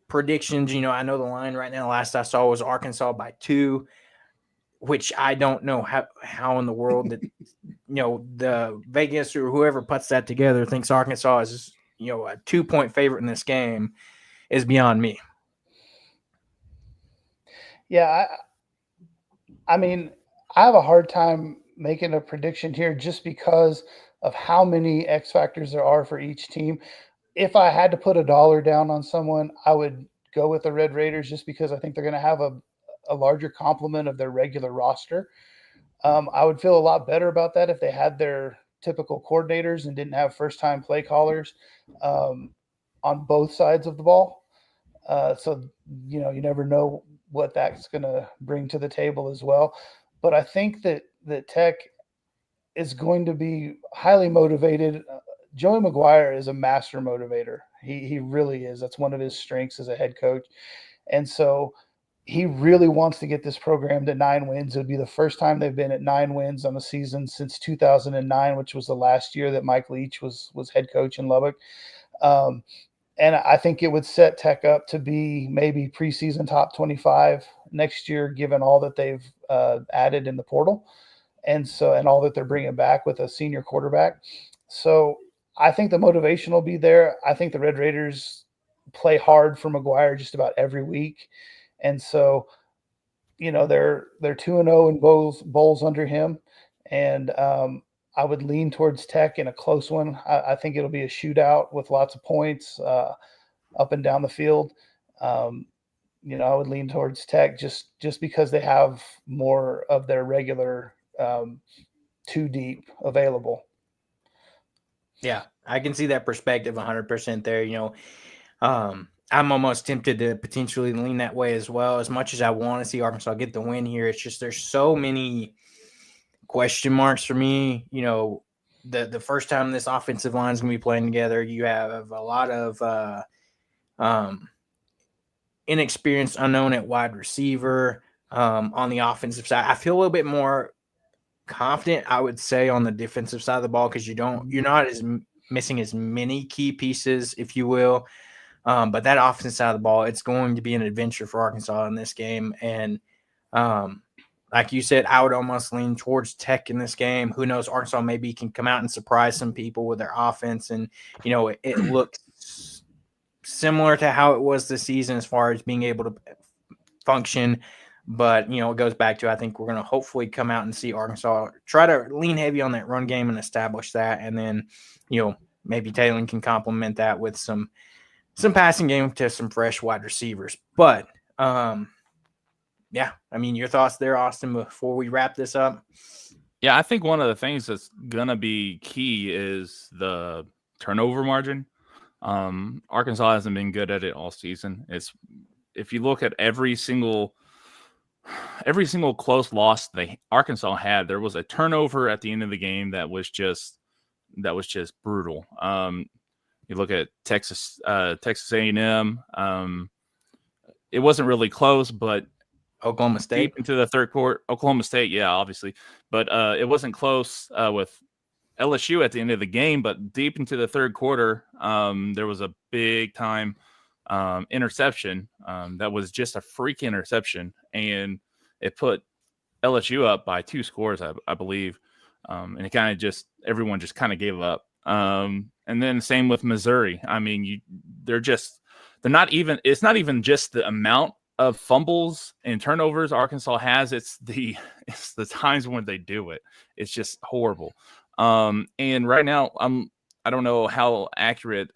predictions? I know the line right now, last I saw, was Arkansas by 2, which I don't know how in the world that the Vegas or whoever puts that together thinks Arkansas is a 2-point favorite in this game is beyond me. Yeah, I mean, I have a hard time making a prediction here just because of how many X factors there are for each team. If I had to put $1 down on someone, I would go with the Red Raiders, just because I think they're going to have a larger complement of their regular roster. I would feel a lot better about that if they had their typical coordinators and didn't have first-time play callers on both sides of the ball. So you never know what that's going to bring to the table as well. But I think that Tech is going to be highly motivated. Joey McGuire is a master motivator. He really is. That's one of his strengths as a head coach. And so he really wants to get this program to 9 wins. It would be the first time they've been at 9 wins on a season since 2009, which was the last year that Mike Leach was head coach in Lubbock. And I think it would set Tech up to be maybe preseason top 25 next year, given all that they've added in the portal, and all that they're bringing back with a senior quarterback. So I think the motivation will be there. I think the Red Raiders play hard for McGuire just about every week, and so they're 2-0 in bowls under him, and I would lean towards Tech in a close one. I think it'll be a shootout with lots of points up and down the field. I would lean towards Tech just because they have more of their regular 2 deep available. Yeah, I can see that perspective 100% there. I'm almost tempted to potentially lean that way as well. As much as I want to see Arkansas get the win here, it's just there's so many question marks for me. The first time this offensive line is going to be playing together, you have a lot of inexperienced unknown at wide receiver. On the offensive side, I feel a little bit more confident, I would say, on the defensive side of the ball, because you're not as missing as many key pieces, if you will. But that offensive side of the ball, it's going to be an adventure for Arkansas in this game. And like you said, I would almost lean towards Tech in this game. Who knows? Arkansas maybe can come out and surprise some people with their offense. And, it looks similar to how it was this season as far as being able to function. But, it goes back to, I think we're going to hopefully come out and see Arkansas try to lean heavy on that run game and establish that. And then, maybe Taylor can complement that with some passing game to some fresh wide receivers. But, yeah, I mean, your thoughts there, Austin, before we wrap this up? Yeah, I think one of the things that's going to be key is the turnover margin. Arkansas hasn't been good at it all season. If you look at every single close loss Arkansas had, there was a turnover at the end of the game that was just brutal. You look at Texas A&M. It wasn't really close, but Oklahoma State deep into the third quarter. Oklahoma State, yeah, obviously, but it wasn't close with LSU at the end of the game, but deep into the third quarter, there was a big time interception that was just a freak interception, and it put LSU up by 2 scores, I believe, and it kind of everyone just kind of gave up. And then same with Missouri. I mean, they're not even. It's not even just the amount of fumbles and turnovers Arkansas has. It's the times when they do it. It's just horrible. And right now, I don't know how accurate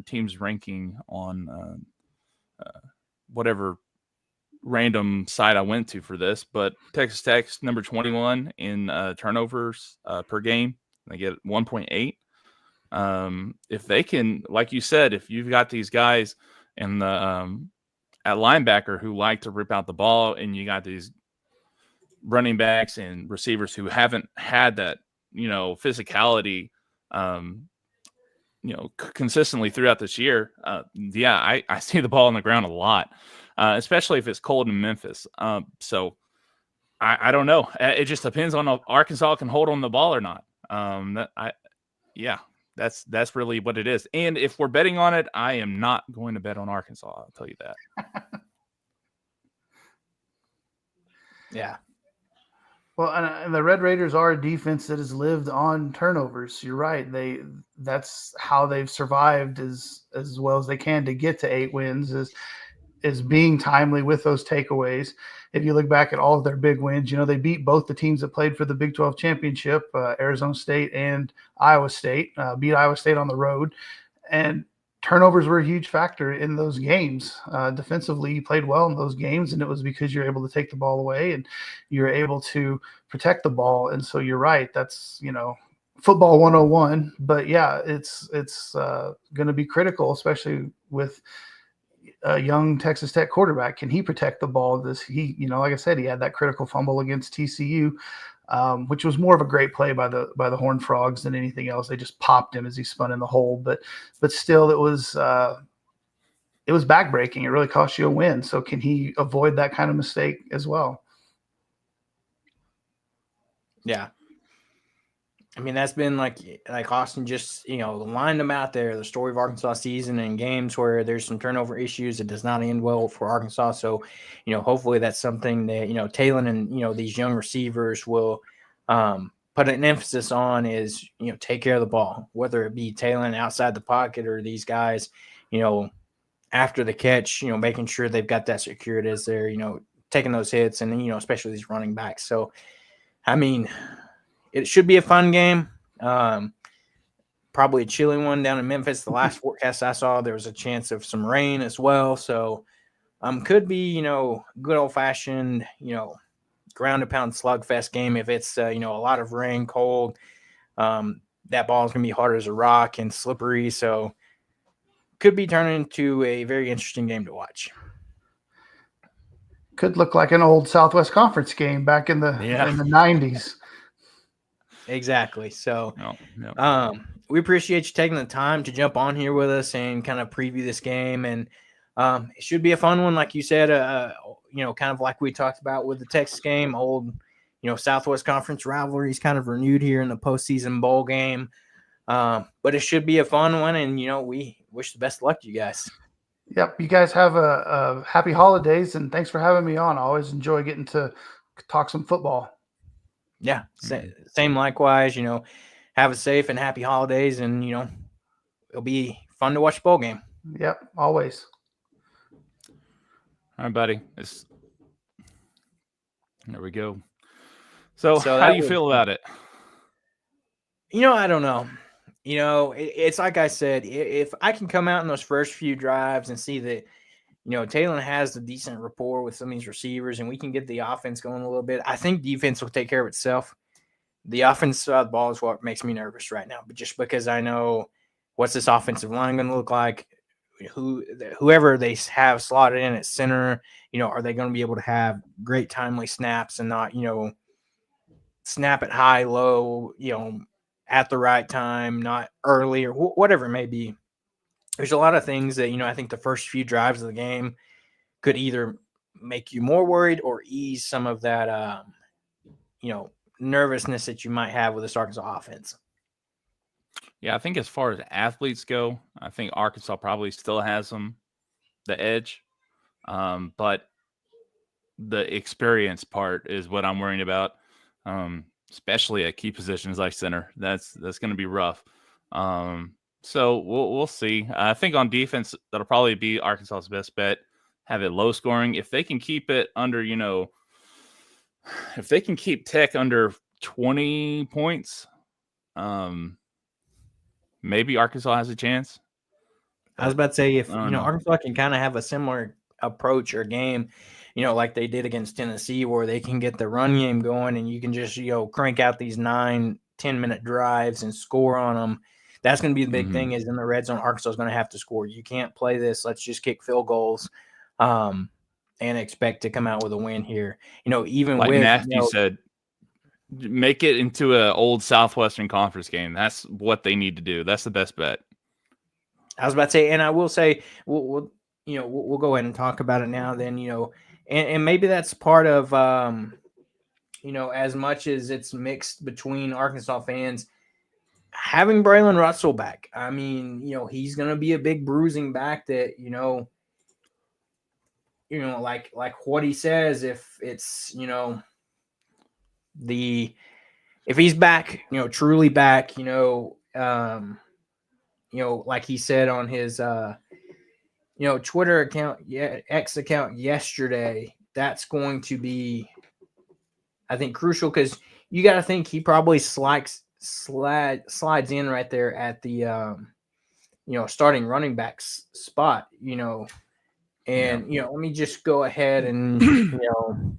teams ranking on whatever random site I went to for this, but Texas Tech's number 21 in turnovers per game. They get 1.8. If they can, like you said, if you've got these guys in the at linebacker who like to rip out the ball, and you got these running backs and receivers who haven't had that, physicality, consistently throughout this year. I see the ball on the ground a lot, especially if it's cold in Memphis. So I don't know. It just depends on if Arkansas can hold on the ball or not. That's really what it is. And if we're betting on it, I am not going to bet on Arkansas. I'll tell you that. Yeah. Well, and the Red Raiders are a defense that has lived on turnovers. You're right. That's how they've survived as well as they can to get to 8 wins is being timely with those takeaways. If you look back at all of their big wins, they beat both the teams that played for the Big 12 championship, Arizona State and Iowa State, beat Iowa State on the road. And turnovers were a huge factor in those games. Defensively, you played well in those games, and it was because you're able to take the ball away and you're able to protect the ball. And so you're right. That's, football 101. But yeah, it's going to be critical, especially with a young Texas Tech quarterback. Can he protect the ball? Like I said, he had that critical fumble against TCU, which was more of a great play by the Horned Frogs than anything else. They just popped him as he spun in the hole, but still, it was backbreaking. It really cost you a win. So can he avoid that kind of mistake as well? Yeah. I mean, that's been like Austin just, lined them out there, the story of Arkansas season and games where there's some turnover issues. It does not end well for Arkansas. So, hopefully that's something that, Talon and, these young receivers will put an emphasis on is, take care of the ball, whether it be Talon outside the pocket or these guys, after the catch, making sure they've got that secured as they're, taking those hits and, especially these running backs. So, I mean, it should be a fun game. Probably a chilly one down in Memphis. The last forecast I saw, there was a chance of some rain as well. So could be, good old-fashioned, ground and pound slugfest game. If it's, a lot of rain, cold, that ball is going to be hard as a rock and slippery. So could be turning into a very interesting game to watch. Could look like an old Southwest Conference game back in the 90s. Exactly. So we appreciate you taking the time to jump on here with us and kind of preview this game. And it should be a fun one, like you said, kind of like we talked about with the Texas game, old, Southwest Conference rivalries kind of renewed here in the postseason bowl game. But it should be a fun one. And, we wish the best of luck to you guys. Yep. You guys have a happy holidays, and thanks for having me on. I always enjoy getting to talk some football. Yeah, same likewise, have a safe and happy holidays, and, it'll be fun to watch the bowl game. Yep, always. All right, buddy. There we go. So how do you feel about it? I don't know. It's like I said, if I can come out in those first few drives and see that, Talon has a decent rapport with some of these receivers and we can get the offense going a little bit, I think defense will take care of itself. The offense side of the ball is what makes me nervous right now, but just because I know what's this offensive line going to look like, whoever they have slotted in at center, are they going to be able to have great timely snaps and not, snap it high, low, at the right time, not early or whatever it may be. There's a lot of things that, I think the first few drives of the game could either make you more worried or ease some of that, nervousness that you might have with this Arkansas offense. Yeah, I think as far as athletes go, I think Arkansas probably still has the edge. But the experience part is what I'm worrying about, especially at key positions like center. That's going to be rough. So we'll see. I think on defense, that'll probably be Arkansas's best bet. Have it low scoring. If they can keep it under, if they can keep Tech under 20 points, maybe Arkansas has a chance. I was about to say, if I don't know. Arkansas can kind of have a similar approach or game, like they did against Tennessee, where they can get the run game going and you can just crank out these 9-10 minute drives and score on them. That's going to be the big thing. Is in the red zone, Arkansas is going to have to score. You can't play this. Let's just kick field goals, and expect to come out with a win here. Even like with Nasty said, make it into an old Southwestern Conference game. That's what they need to do. That's the best bet. I was about to say, and I will say, we'll go ahead and talk about it now. Then and maybe that's part of as much as it's mixed between Arkansas fans, having Braylen Russell back. I mean, he's going to be a big bruising back that like what he says. If it's if he's back, truly back, like he said on his Twitter account, X account yesterday, that's going to be, I think, crucial, because you got to think he probably slides in right there at the starting running back spot, and let me just go ahead and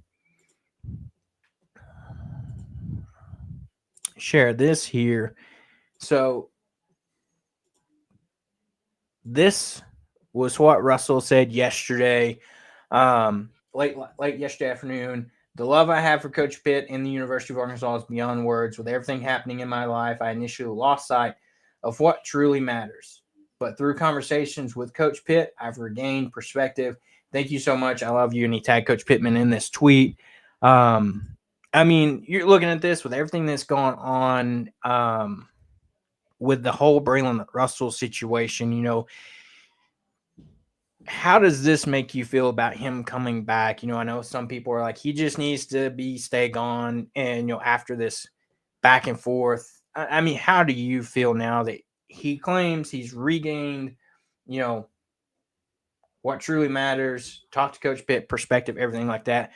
share this here. So this was what Russell said yesterday, late yesterday afternoon. The love I have for Coach Pitt and the University of Arkansas is beyond words. With everything happening in my life, I initially lost sight of what truly matters. But through conversations with Coach Pitt, I've regained perspective. Thank you so much. I love you. And he tagged Coach Pittman in this tweet. I mean, you're looking at this with everything that's gone on with the whole Braylen Russell situation, how does this make you feel about him coming back? I know some people are like, he just needs to stay gone. And, after this back and forth, I mean, how do you feel now that he claims he's regained, what truly matters, talk to Coach Pitt, perspective, everything like that?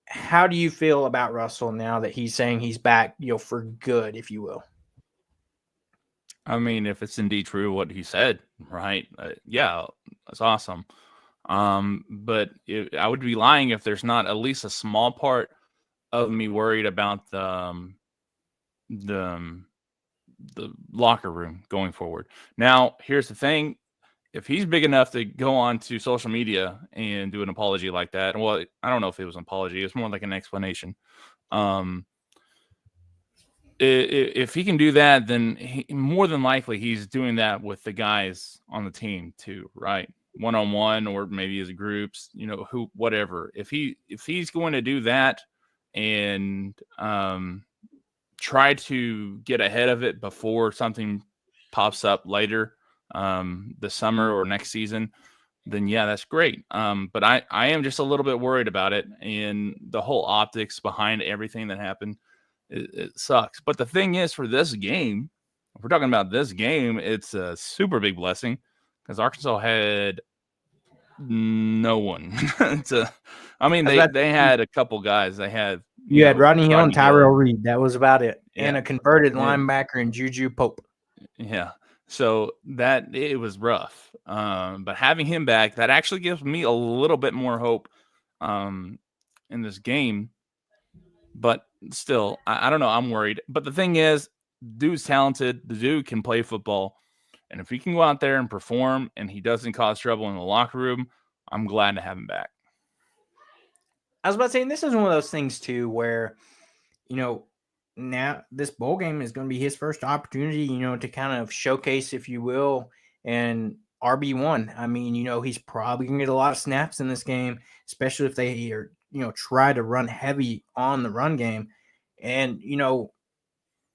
How do you feel about Russell now that he's saying he's back, for good, if you will? I mean, if it's indeed true what he said, right? Yeah, that's awesome. But I would be lying if there's not at least a small part of me worried about the locker room going forward. Now, here's the thing. If he's big enough to go on to social media and do an apology like that, well, I don't know if it was an apology. It's more like an explanation. If he can do that, then more than likely he's doing that with the guys on the team too, right? One-on-one, or maybe as groups, whatever. If he's going to do that and try to get ahead of it before something pops up later, this summer or next season, then yeah, that's great. But I am just a little bit worried about it, and the whole optics behind everything that happened. It sucks. But the thing is, for this game, if we're talking about this game, it's a super big blessing because Arkansas had no one. They had a couple guys. They had you had Rodney Hill and Tyrell Reed. That was about it. Yeah. And a converted linebacker in Juju Pope. Yeah. So that it was rough. But having him back, that actually gives me a little bit more hope in this game. But still, I don't know. I'm worried. But the thing is, dude's talented. The dude can play football. And if he can go out there and perform and he doesn't cause trouble in the locker room, I'm glad to have him back. I was about to say, this is one of those things, too, where, now this bowl game is going to be his first opportunity, to kind of showcase, if you will, and RB1. I mean, he's probably going to get a lot of snaps in this game, especially if they are, try to run heavy on the run game. And,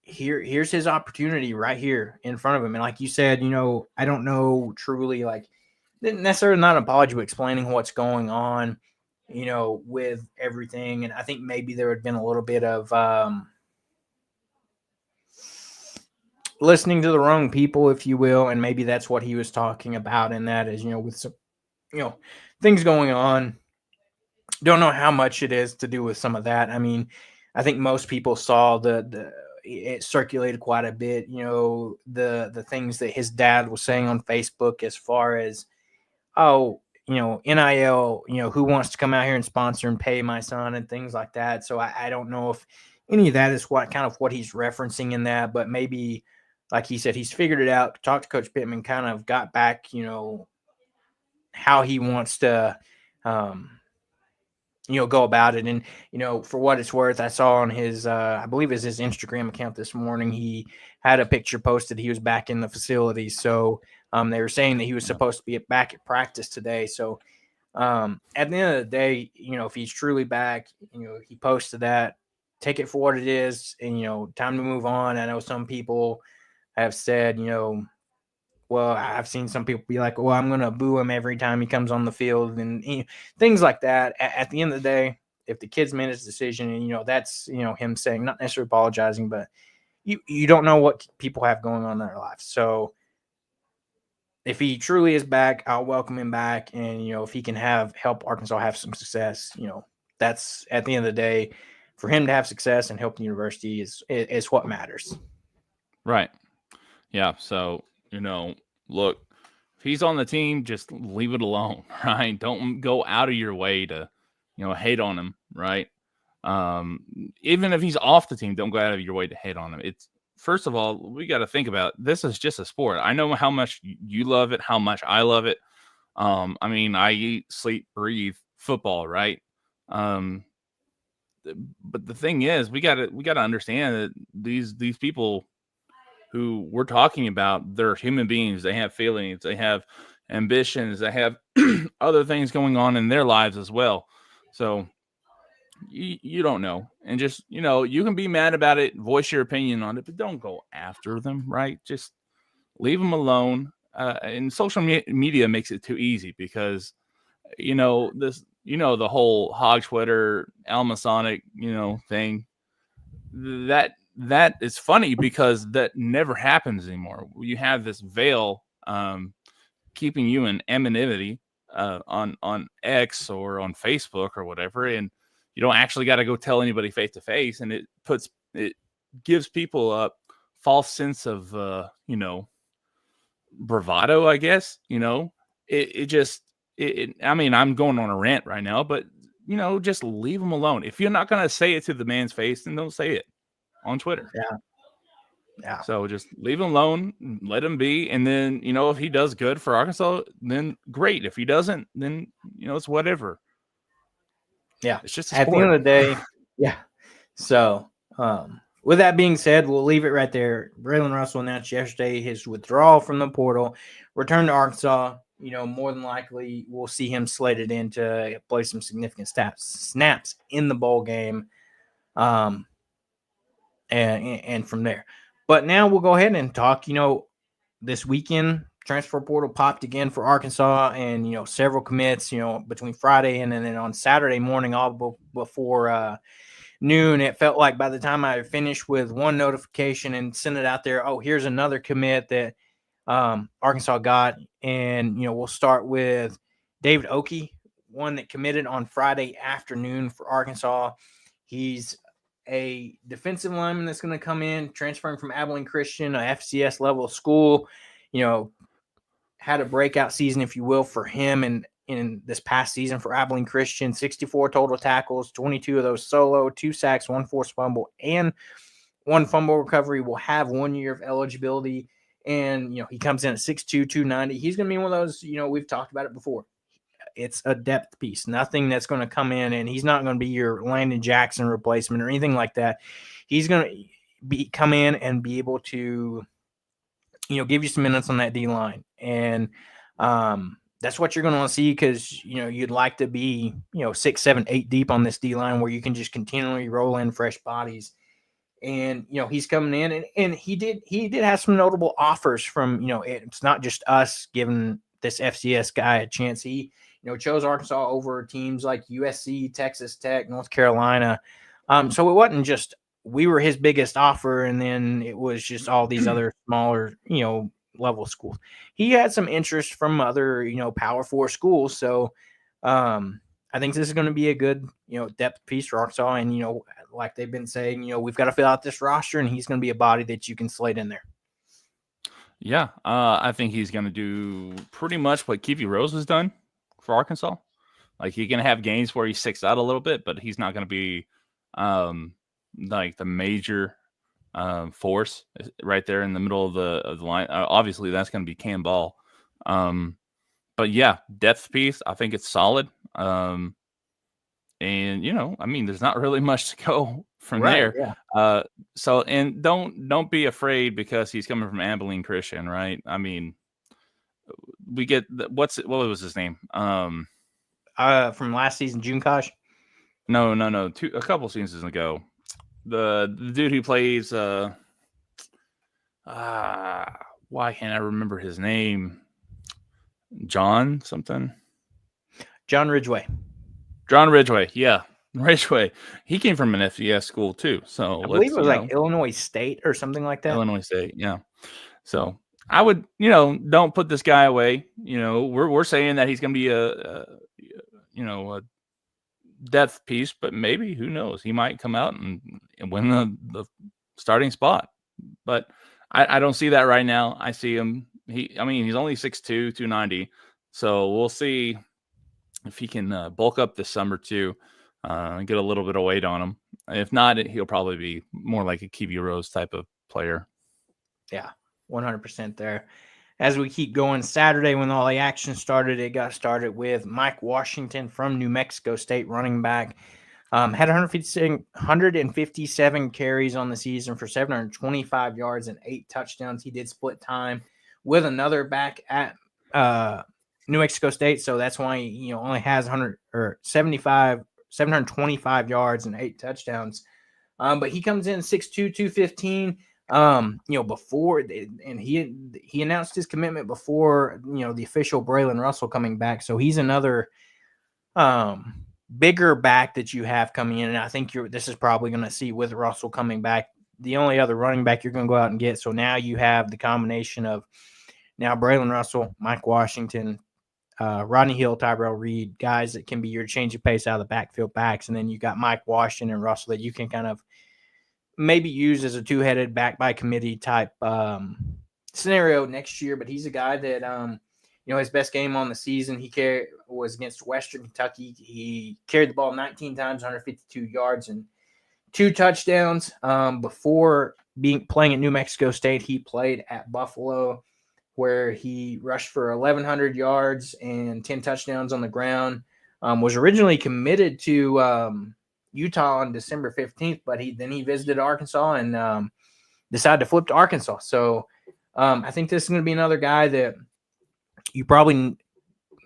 here's his opportunity right here in front of him. And like you said, I don't know truly, like, necessarily not an apology, but explaining what's going on, with everything. And I think maybe there had been a little bit of listening to the wrong people, if you will. And maybe that's what he was talking about. And that is, with some, things going on. Don't know how much it is to do with some of that. I mean, I think most people saw it circulated quite a bit, the things that his dad was saying on Facebook as far as, oh, NIL, who wants to come out here and sponsor and pay my son and things like that. So I don't know if any of that is what he's referencing in that, but maybe, like he said, he's figured it out, talked to Coach Pittman, kind of got back, how he wants to, go about it. And, for what it's worth, I saw on his, I believe it's his Instagram account this morning, he had a picture posted. He was back in the facility. So they were saying that he was supposed to be back at practice today. So at the end of the day, if he's truly back, he posted that, take it for what it is, and, time to move on. I know some people have said, well, I've seen some people be like, well, I'm going to boo him every time he comes on the field and things like that. At the end of the day, if the kid's made his decision and, that's, him saying, not necessarily apologizing, but you don't know what people have going on in their lives. So if he truly is back, I'll welcome him back. And, if he can help Arkansas have some success, that's at the end of the day, for him to have success and help the university is what matters. Right. Yeah. So, look, if he's on the team, just leave it alone, right? Don't go out of your way to, hate on him, right? Even if he's off the team, don't go out of your way to hate on him. It's, first of all, we got to think about, this is just a sport. I know how much you love it, how much I love it. I mean, I eat, sleep, breathe football, right? But the thing is, we got to understand that these people who we're talking about, they're human beings. They have feelings, they have ambitions, they have other things going on in their lives as well. So you don't know. And just, you can be mad about it, voice your opinion on it, but don't go after them, right? Just leave them alone. And social media makes it too easy because, the whole Hawgs Twitter, Almasonic, thing, that is funny because that never happens anymore. You have this veil keeping you in anonymity on X or on Facebook or whatever, and you don't actually got to go tell anybody face to face, and it gives people a false sense of bravado, I guess. I mean, I'm going on a rant right now, but just leave them alone. If you're not going to say it to the man's face, then don't say it on Twitter. Yeah. So just leave him alone, let him be. And then, if he does good for Arkansas, then great. If he doesn't, then, it's whatever. Yeah. It's just a at sport. the end of the day. Yeah. So, with that being said, we'll leave it right there. Braylen Russell announced yesterday his withdrawal from the portal, return to Arkansas. More than likely we'll see him slated in to play some significant snaps in the bowl game. And from there. But now we'll go ahead and talk, this weekend, transfer portal popped again for Arkansas and, several commits, between Friday and then on Saturday morning, all before noon. It felt like by the time I finished with one notification and sent it out there, oh, here's another commit that Arkansas got. And, we'll start with David Oki, one that committed on Friday afternoon for Arkansas. He's a defensive lineman that's going to come in, transferring from Abilene Christian, a FCS level school. Had a breakout season, if you will, for him in this past season for Abilene Christian. 64 total tackles, 22 of those solo, 2 sacks, 1 forced fumble, and 1 fumble recovery. Will have 1 year of eligibility. And, he comes in at 6'2", 290. He's going to be one of those, we've talked about it before. It's a depth piece, nothing that's going to come in, and he's not going to be your Landon Jackson replacement or anything like that. He's going to come in and be able to, give you some minutes on that D line. And that's what you're going to want to see because, you'd like to be, 6, 7, 8 deep on this D line where you can just continually roll in fresh bodies And he's coming in, and he did have some notable offers from it's not just us giving this FCS guy a chance. He chose Arkansas over teams like USC, Texas Tech, North Carolina. So it wasn't just we were his biggest offer, and then it was just all these other smaller level schools. He had some interest from other Power 4 schools. So I think this is going to be a good depth piece for Arkansas, and like they've been saying, we've got to fill out this roster, and he's going to be a body that you can slate in there. Yeah, I think he's going to do pretty much what Kiwi Rose has done for Arkansas. Like, he's going to have games where he sticks out a little bit, but he's not going to be like the major force right there in the middle of the line. Obviously, that's going to be Cam Ball. But yeah, depth piece, I think it's solid. And I mean, there's not really much to go from there. Yeah. So, and don't be afraid because he's coming from Abilene Christian, right? I mean, we get what was his name? From last season, June Kosh. No, a couple seasons ago, the dude who plays why can't I remember his name? John Ridgway. Yeah. Ridgway. He came from an FCS school too. So I believe it was like Illinois State or something like that. Illinois State, yeah. So I would, don't put this guy away. We're saying that he's going to be a depth piece, but maybe, who knows? He might come out and win the starting spot. But I don't see that right now. I see him. He's only 6'2", 290. So we'll see if he can bulk up this summer too, and get a little bit of weight on him. If not, he'll probably be more like a Kiwi Rose type of player. Yeah, 100% there. As we keep going, Saturday when all the action started, it got started with Mike Washington from New Mexico State, running back. Had 157 carries on the season for 725 yards and 8 touchdowns. He did split time with another back at New Mexico State, so that's why he only has 725 yards and 8 touchdowns. But he comes in 6'2", 215. Before, and he announced his commitment before the official Braylen Russell coming back. So he's another bigger back that you have coming in, and I think this is probably going to see with Russell coming back the only other running back you're going to go out and get. So now you have the combination of now Braylen Russell, Mike Washington, Rodney Hill, Tyrell Reed, guys that can be your change of pace out of the backfield backs, and then you got Mike Washington and Russell that you can kind of maybe use as a two-headed back by committee type scenario next year. But he's a guy that his best game on the season was against Western Kentucky. He carried the ball 19 times, 152 yards and 2 touchdowns. Before playing at New Mexico State, he played at Buffalo, where he rushed for 1,100 yards and 10 touchdowns on the ground. Was originally committed to Utah on December 15th, but he visited Arkansas and decided to flip to Arkansas. So I think this is going to be another guy that you probably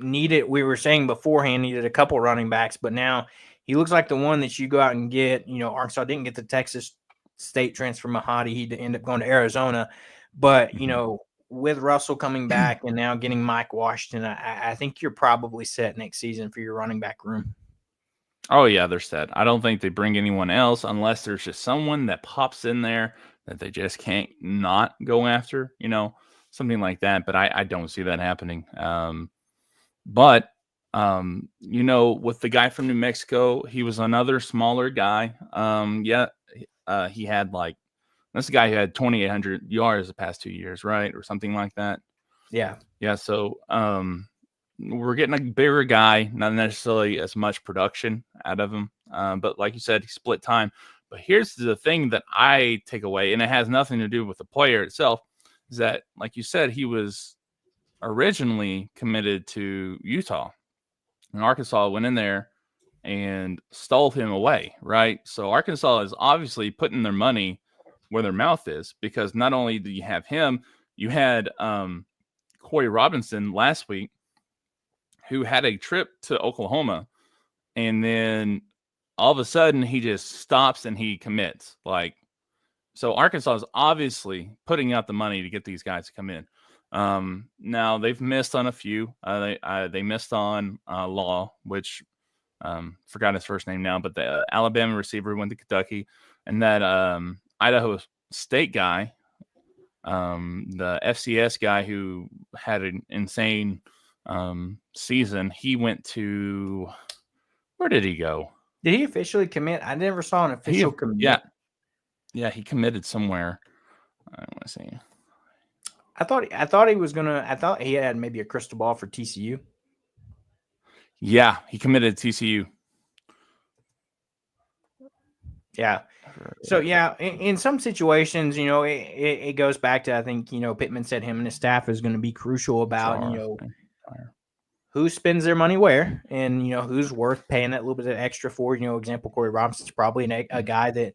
needed. We were saying beforehand, needed a couple running backs, but now he looks like the one that you go out and get. Arkansas didn't get the Texas State transfer Mahadi. He ended up going to Arizona. But, with Russell coming back and now getting Mike Washington, I think you're probably set next season for your running back room. Oh, yeah, they're set. I don't think they bring anyone else unless there's just someone that pops in there that they just can't not go after, something like that. But I don't see that happening. With the guy from New Mexico, he was another smaller guy. He had this guy who had 2,800 yards the past 2 years, right? Or something like that. Yeah. Yeah. So, we're getting a bigger guy, not necessarily as much production out of him. But like you said, he split time. But here's the thing that I take away, and it has nothing to do with the player itself, is that, like you said, he was originally committed to Utah. And Arkansas went in there and stole him away, right? So Arkansas is obviously putting their money where their mouth is, because not only do you have him, you had Corey Robinson last week, who had a trip to Oklahoma, and then all of a sudden he just stops and he commits. So Arkansas is obviously putting out the money to get these guys to come in. Now they've missed on a few. They missed on Law, which forgot his first name now, but the Alabama receiver went to Kentucky, and that Idaho State guy, the FCS guy who had an insane season, he went to, where did he go? Did he officially commit? I never saw an official commit. Yeah, he committed somewhere. I want to see. I thought he was gonna. I thought he had maybe a crystal ball for TCU. Yeah, he committed to TCU. Yeah. So yeah, in some situations, you know, it goes back to, I think, you know, Pittman said him and his staff is going to be crucial about, you know, who spends their money where, and, you know, who's worth paying that little bit of extra for. You know, example, Corey Robinson's probably a guy that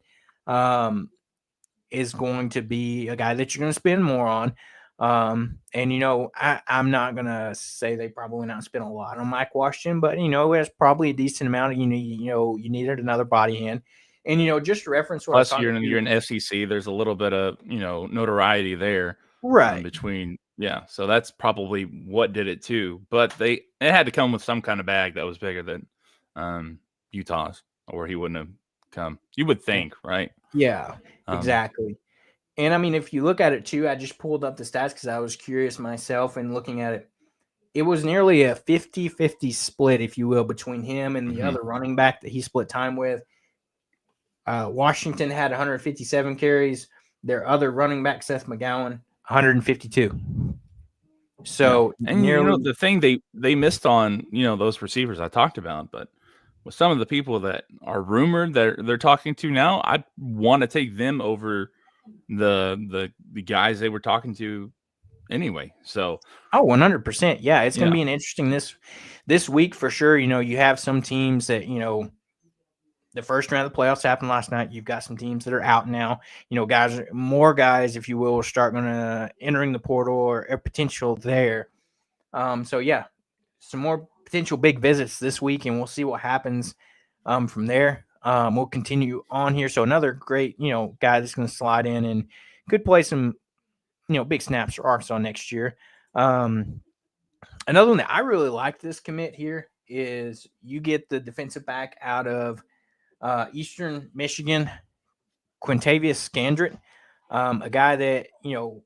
is going to be a guy that you're going to spend more on. And, you know, I'm not going to say they probably not spent a lot on Mike Washington, but, you know, there's probably a decent amount of, you needed another body hand. And, you know, just to reference what plus you're in SEC, there's a little bit of, you know, notoriety there, right? Between, yeah. So that's probably what did it too. But it had to come with some kind of bag that was bigger than Utah's, or he wouldn't have come. You would think, right? Yeah, exactly. And I mean, if you look at it too, I just pulled up the stats because I was curious myself, and looking at it, it was nearly a 50-50 split, if you will, between him and the other running back that he split time with. Washington had 157 carries. Their other running back, Seth McGowan, 152. So, and nearly, you know, the thing they missed on, you know, those receivers I talked about, but with some of the people that are rumored that they're talking to now, I want to take them over the guys they were talking to anyway. So 100%. Yeah, it's going to be an interesting this week for sure. You know, you have some teams that, you know, the first round of the playoffs happened last night. You've got some teams that are out now. You know, more guys, if you will start going to entering the portal or a potential there. So yeah, some more potential big visits this week, and we'll see what happens from there. We'll continue on here. So another great, you know, guy that's going to slide in and could play some, you know, big snaps for Arkansas next year. Another one that I really like this commit here is you get the defensive back out of Eastern Michigan, Quintavious Scandrett, a guy that, you know,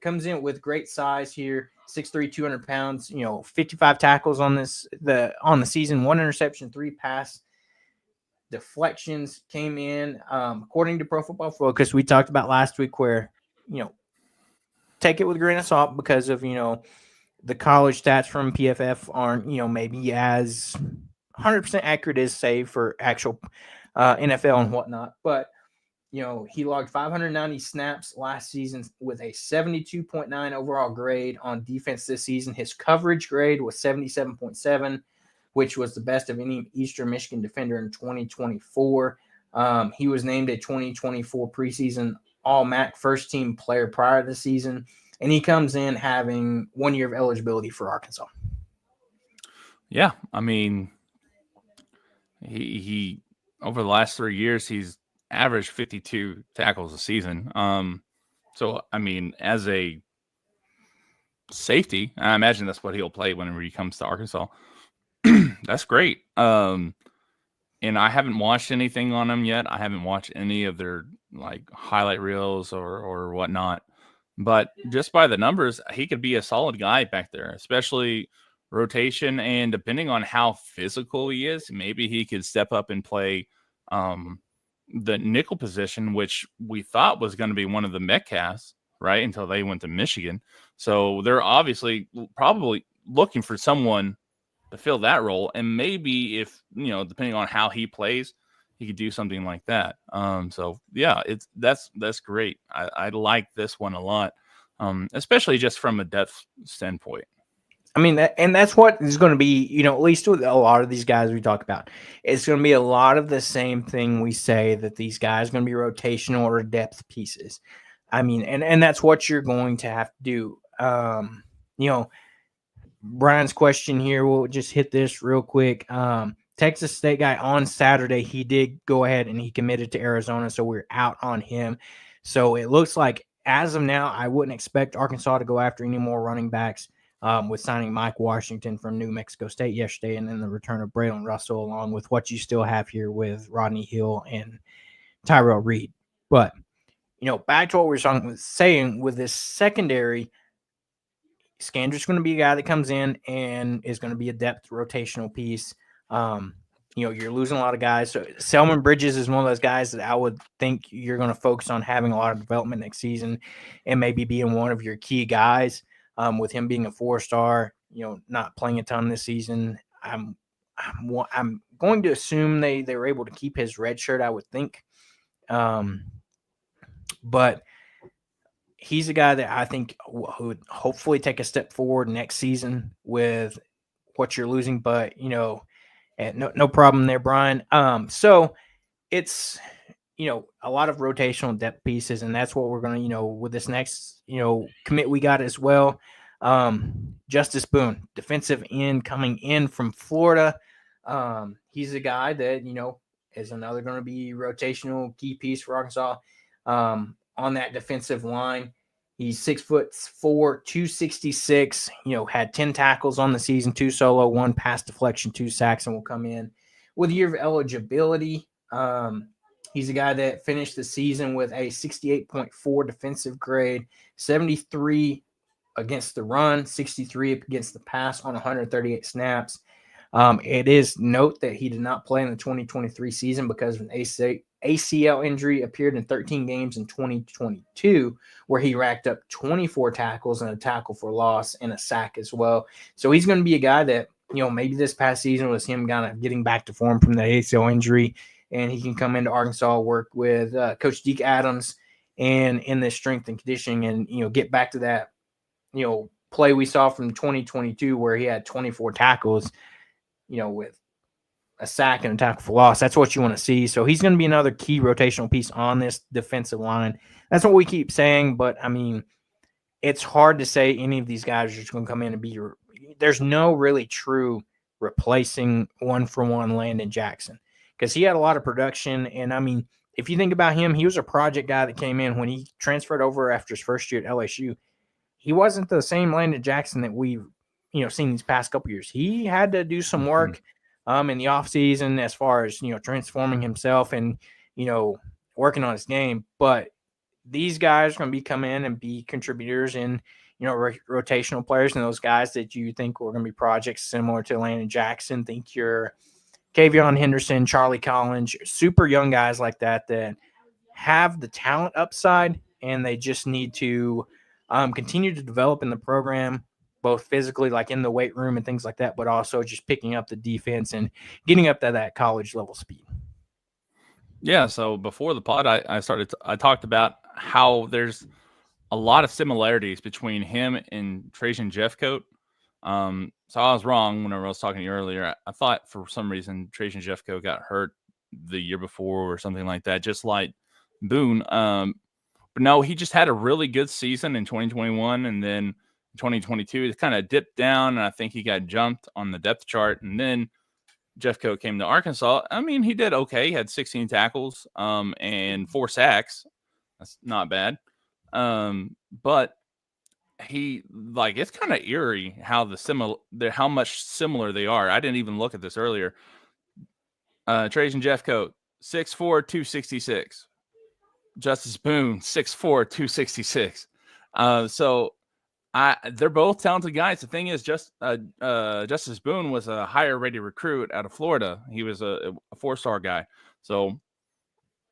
comes in with great size here, 6'3", 200 pounds, you know, 55 tackles on the season, 1 interception, 3 pass deflections came in, according to Pro Football Focus. We talked about last week where, you know, take it with a grain of salt because of, you know, the college stats from PFF aren't, you know, maybe as 100% accurate as, say, for actual NFL and whatnot. But, you know, he logged 590 snaps last season with a 72.9 overall grade on defense this season. His coverage grade was 77.7, which was the best of any Eastern Michigan defender in 2024. He was named a 2024 preseason All-MAC first-team player prior to the season, and he comes in having 1 year of eligibility for Arkansas. Yeah, I mean, he over the last 3 years, he's averaged 52 tackles a season. So, I mean, as a safety, I imagine that's what he'll play whenever he comes to Arkansas. That's great. And I haven't watched anything on him yet. I haven't watched any of their like highlight reels or whatnot. But just by the numbers, he could be a solid guy back there, especially rotation. And depending on how physical he is, maybe he could step up and play the nickel position, which we thought was going to be one of the Metcalfs, right? Until they went to Michigan. So they're obviously probably looking for someone to fill that role. And maybe if, you know, depending on how he plays, he could do something like that. So yeah, that's great. I like this one a lot, especially just from a depth standpoint. I mean, that's what is going to be, you know, at least with a lot of these guys we talk about. It's going to be a lot of the same thing we say, that these guys are going to be rotational or depth pieces. I mean, and that's what you're going to have to do. You know, Brian's question here, we'll just hit this real quick. Texas State guy on Saturday, he did go ahead and he committed to Arizona, so we're out on him. So it looks like as of now, I wouldn't expect Arkansas to go after any more running backs with signing Mike Washington from New Mexico State yesterday and then the return of Braylen Russell along with what you still have here with Rodney Hill and Tyrell Reed. But, back to what we were saying with this secondary, Scandrick's going to be a guy that comes in and is going to be a depth rotational piece. You're losing a lot of guys. So Selman Bridges is one of those guys that I would think you're going to focus on having a lot of development next season and maybe being one of your key guys. With him being a 4-star, not playing a ton this season, I'm going to assume they were able to keep his red shirt, I would think. But he's a guy that I think would hopefully take a step forward next season with what you're losing. But, no problem there, Brian. So it's, a lot of rotational depth pieces, and that's what we're going to, with this next, commit we got as well. Justice Boone, defensive end coming in from Florida. He's a guy that, is another going to be rotational key piece for Arkansas on that defensive line. He's 6'4", 266, had 10 tackles on the season, 2 solo, 1 pass deflection, 2 sacks, and will come in with a year of eligibility. He's a guy that finished the season with a 68.4 defensive grade, 73 against the run, 63 against the pass on 138 snaps. It is note that he did not play in the 2023 season because of an ACL injury, appeared in 13 games in 2022, where he racked up 24 tackles and a tackle for loss and a sack as well. So he's going to be a guy that, maybe this past season was him kind of getting back to form from the ACL injury, and he can come into Arkansas, work with Coach Deke Adams and in this strength and conditioning and, get back to that, play we saw from 2022 where he had 24 tackles, with a sack and a tackle for loss. That's what you want to see. So he's going to be another key rotational piece on this defensive line. That's what we keep saying, but it's hard to say any of these guys are just going to come in and be there's no really true replacing one-for-one Landon Jackson because he had a lot of production. And if you think about him, he was a project guy that came in when he transferred over after his first year at LSU. He wasn't the same Landon Jackson that we've seen these past couple years. He had to do some work in the offseason as far as transforming himself and working on his game. But these guys are going to come in and be contributors and rotational players, and those guys that you think are going to be projects similar to Landon Jackson. Think you're Kavion Henderson, Charlie Collins, super young guys like that have the talent upside, and they just need to continue to develop in the program, both physically, like in the weight room and things like that, but also just picking up the defense and getting up to that college level speed. Yeah. So before the pod, I talked about how there's a lot of similarities between him and Trajan Jeffcoat. So I was wrong when I was talking to you earlier. I thought for some reason Trajan Jeffcoat got hurt the year before or something like that, just like Boone. But no, he just had a really good season in 2021, and then 2022 it kind of dipped down, and I think he got jumped on the depth chart. And then Jeffcoat came to Arkansas. He did okay. He had 16 tackles and 4 sacks. That's not bad. But he it's kind of eerie how how much similar they are. I didn't even look at this earlier. Trajan Jeffcoat, 6'4", 266. Justice Boone, 6'4", 266. So they're both talented guys. The thing is, Justice Boone was a higher rated recruit out of Florida. He was a 4-star guy. So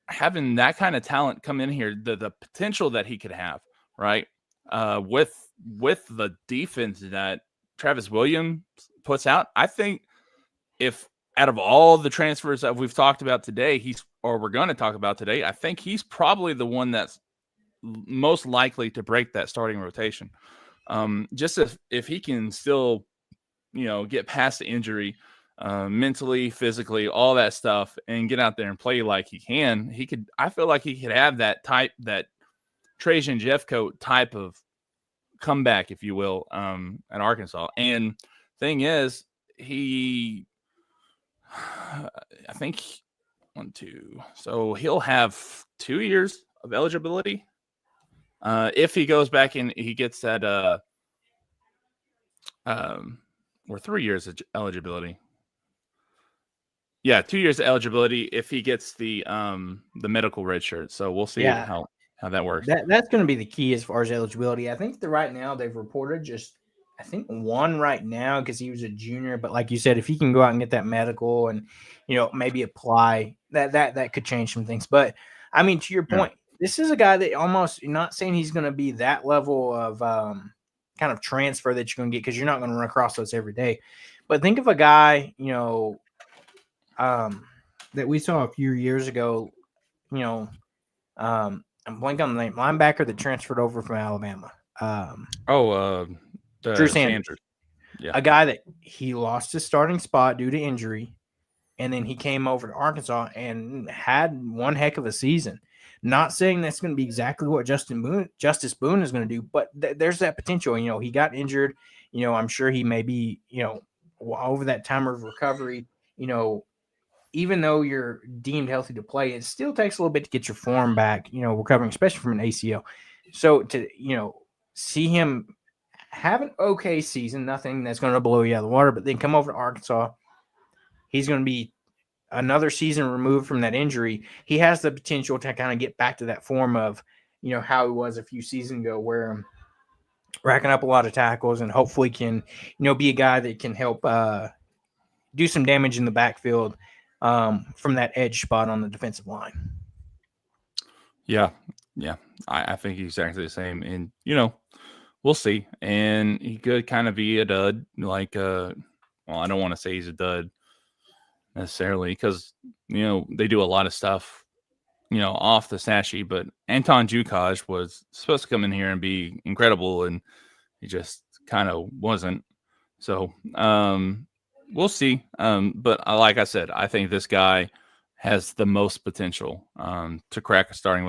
having that kind of talent come in here, the potential that he could have, right? With the defense that Travis Williams puts out, I think if out of all the transfers that we've talked about today, we're going to talk about today, I think he's probably the one that's most likely to break that starting rotation. Just if he can still, get past the injury, mentally, physically, all that stuff, and get out there and play like he can, I feel like he could have that Trajan Jeffcoat type of comeback, if you will, at Arkansas. And thing is, I think 1, 2. So he'll have 2 years of eligibility. If he goes back and he gets that, or 3 years of eligibility. Yeah, 2 years of eligibility if he gets the medical red shirt. So we'll see how that works. That's going to be the key as far as eligibility. I think that right now they've reported just, I think, one right now because he was a junior. But like you said, if he can go out and get that medical and, maybe apply, that could change some things. But I mean, to your point, this is a guy that almost, you're not saying he's going to be that level of kind of transfer that you're going to get because you're not going to run across those every day. But think of a guy, that we saw a few years ago, I'm blanking on the name, linebacker that transferred over from Alabama. Drew Sanders. Yeah. A guy that he lost his starting spot due to injury, and then he came over to Arkansas and had one heck of a season. Not saying that's going to be exactly what Justice Boone is going to do, but there's that potential. He got injured. I'm sure he may be, over that time of recovery, even though you're deemed healthy to play, it still takes a little bit to get your form back, recovering, especially from an ACL. So to, see him have an okay season, nothing that's going to blow you out of the water, but then come over to Arkansas, he's going to be another season removed from that injury. He has the potential to kind of get back to that form of, how he was a few seasons ago, where racking up a lot of tackles and hopefully can, be a guy that can help do some damage in the backfield from that edge spot on the defensive line. Yeah. I think exactly the same. And, we'll see. And he could kind of be a dud, like, I don't want to say he's a dud necessarily because, they do a lot of stuff, off the stat sheet. But Anton Jukaj was supposed to come in here and be incredible, and he just kind of wasn't. So, we'll see. But like I said, I think this guy has the most potential to crack a starting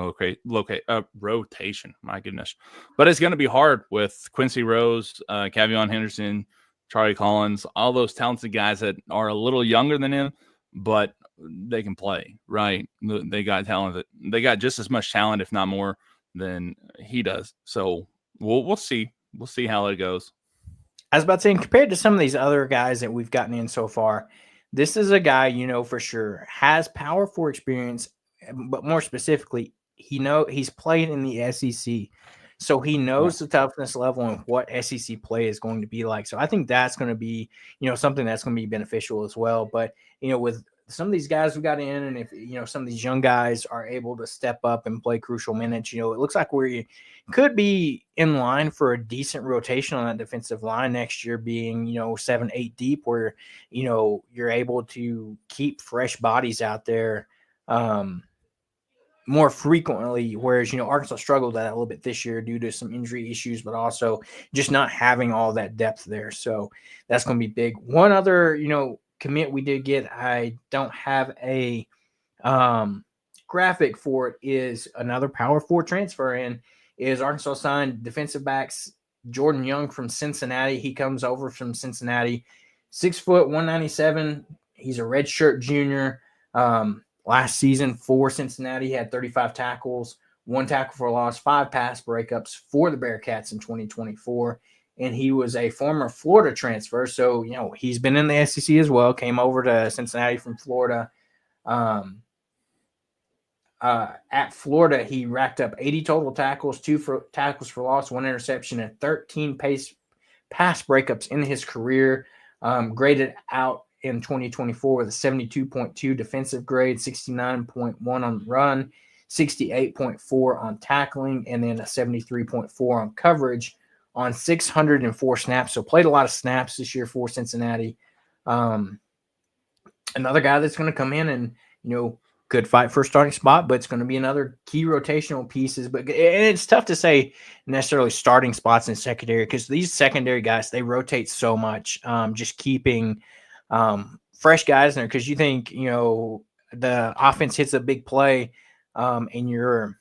rotation. My goodness. But it's going to be hard with Quincy Rose, Cavion Henderson, Charlie Collins, all those talented guys that are a little younger than him, but they can play, right? They got talent. They got just as much talent, if not more, than he does. So we'll see. We'll see how it goes. I was about to say, compared to some of these other guys that we've gotten in so far, this is a guy, for sure, has Power 4 experience, but more specifically, he's played in the SEC. So he knows the toughness level and what SEC play is going to be like. So I think that's going to be, something that's going to be beneficial as well. But, with some of these guys we got in, and if, some of these young guys are able to step up and play crucial minutes, it looks like we could be in line for a decent rotation on that defensive line next year, being, 7-8 deep, where, you're able to keep fresh bodies out there more frequently, whereas, Arkansas struggled at that a little bit this year due to some injury issues, but also just not having all that depth there. So that's going to be big. One other, commit we did get, I don't have a graphic for it, is another Power 4 transfer in, is Arkansas signed defensive backs Jordan Young from Cincinnati. He comes over from Cincinnati, 6 foot, 197. He's a redshirt junior. Last season for Cincinnati, he had 35 tackles, 1 tackle for loss, 5 pass breakups for the Bearcats in 2024. And he was a former Florida transfer. So, he's been in the SEC as well, came over to Cincinnati from Florida. At Florida, he racked up 80 total tackles, 2 tackles for loss, 1 interception, and 13 pass breakups in his career. Graded out in 2024 with a 72.2 defensive grade, 69.1 on run, 68.4 on tackling, and then a 73.4 on coverage on 604 snaps. So played a lot of snaps this year for Cincinnati. Another guy that's going to come in and, could fight for a starting spot, but it's going to be another key rotational pieces. But and it's tough to say necessarily starting spots in secondary because these secondary guys, they rotate so much. Just keeping fresh guys in there, because you think, the offense hits a big play and you're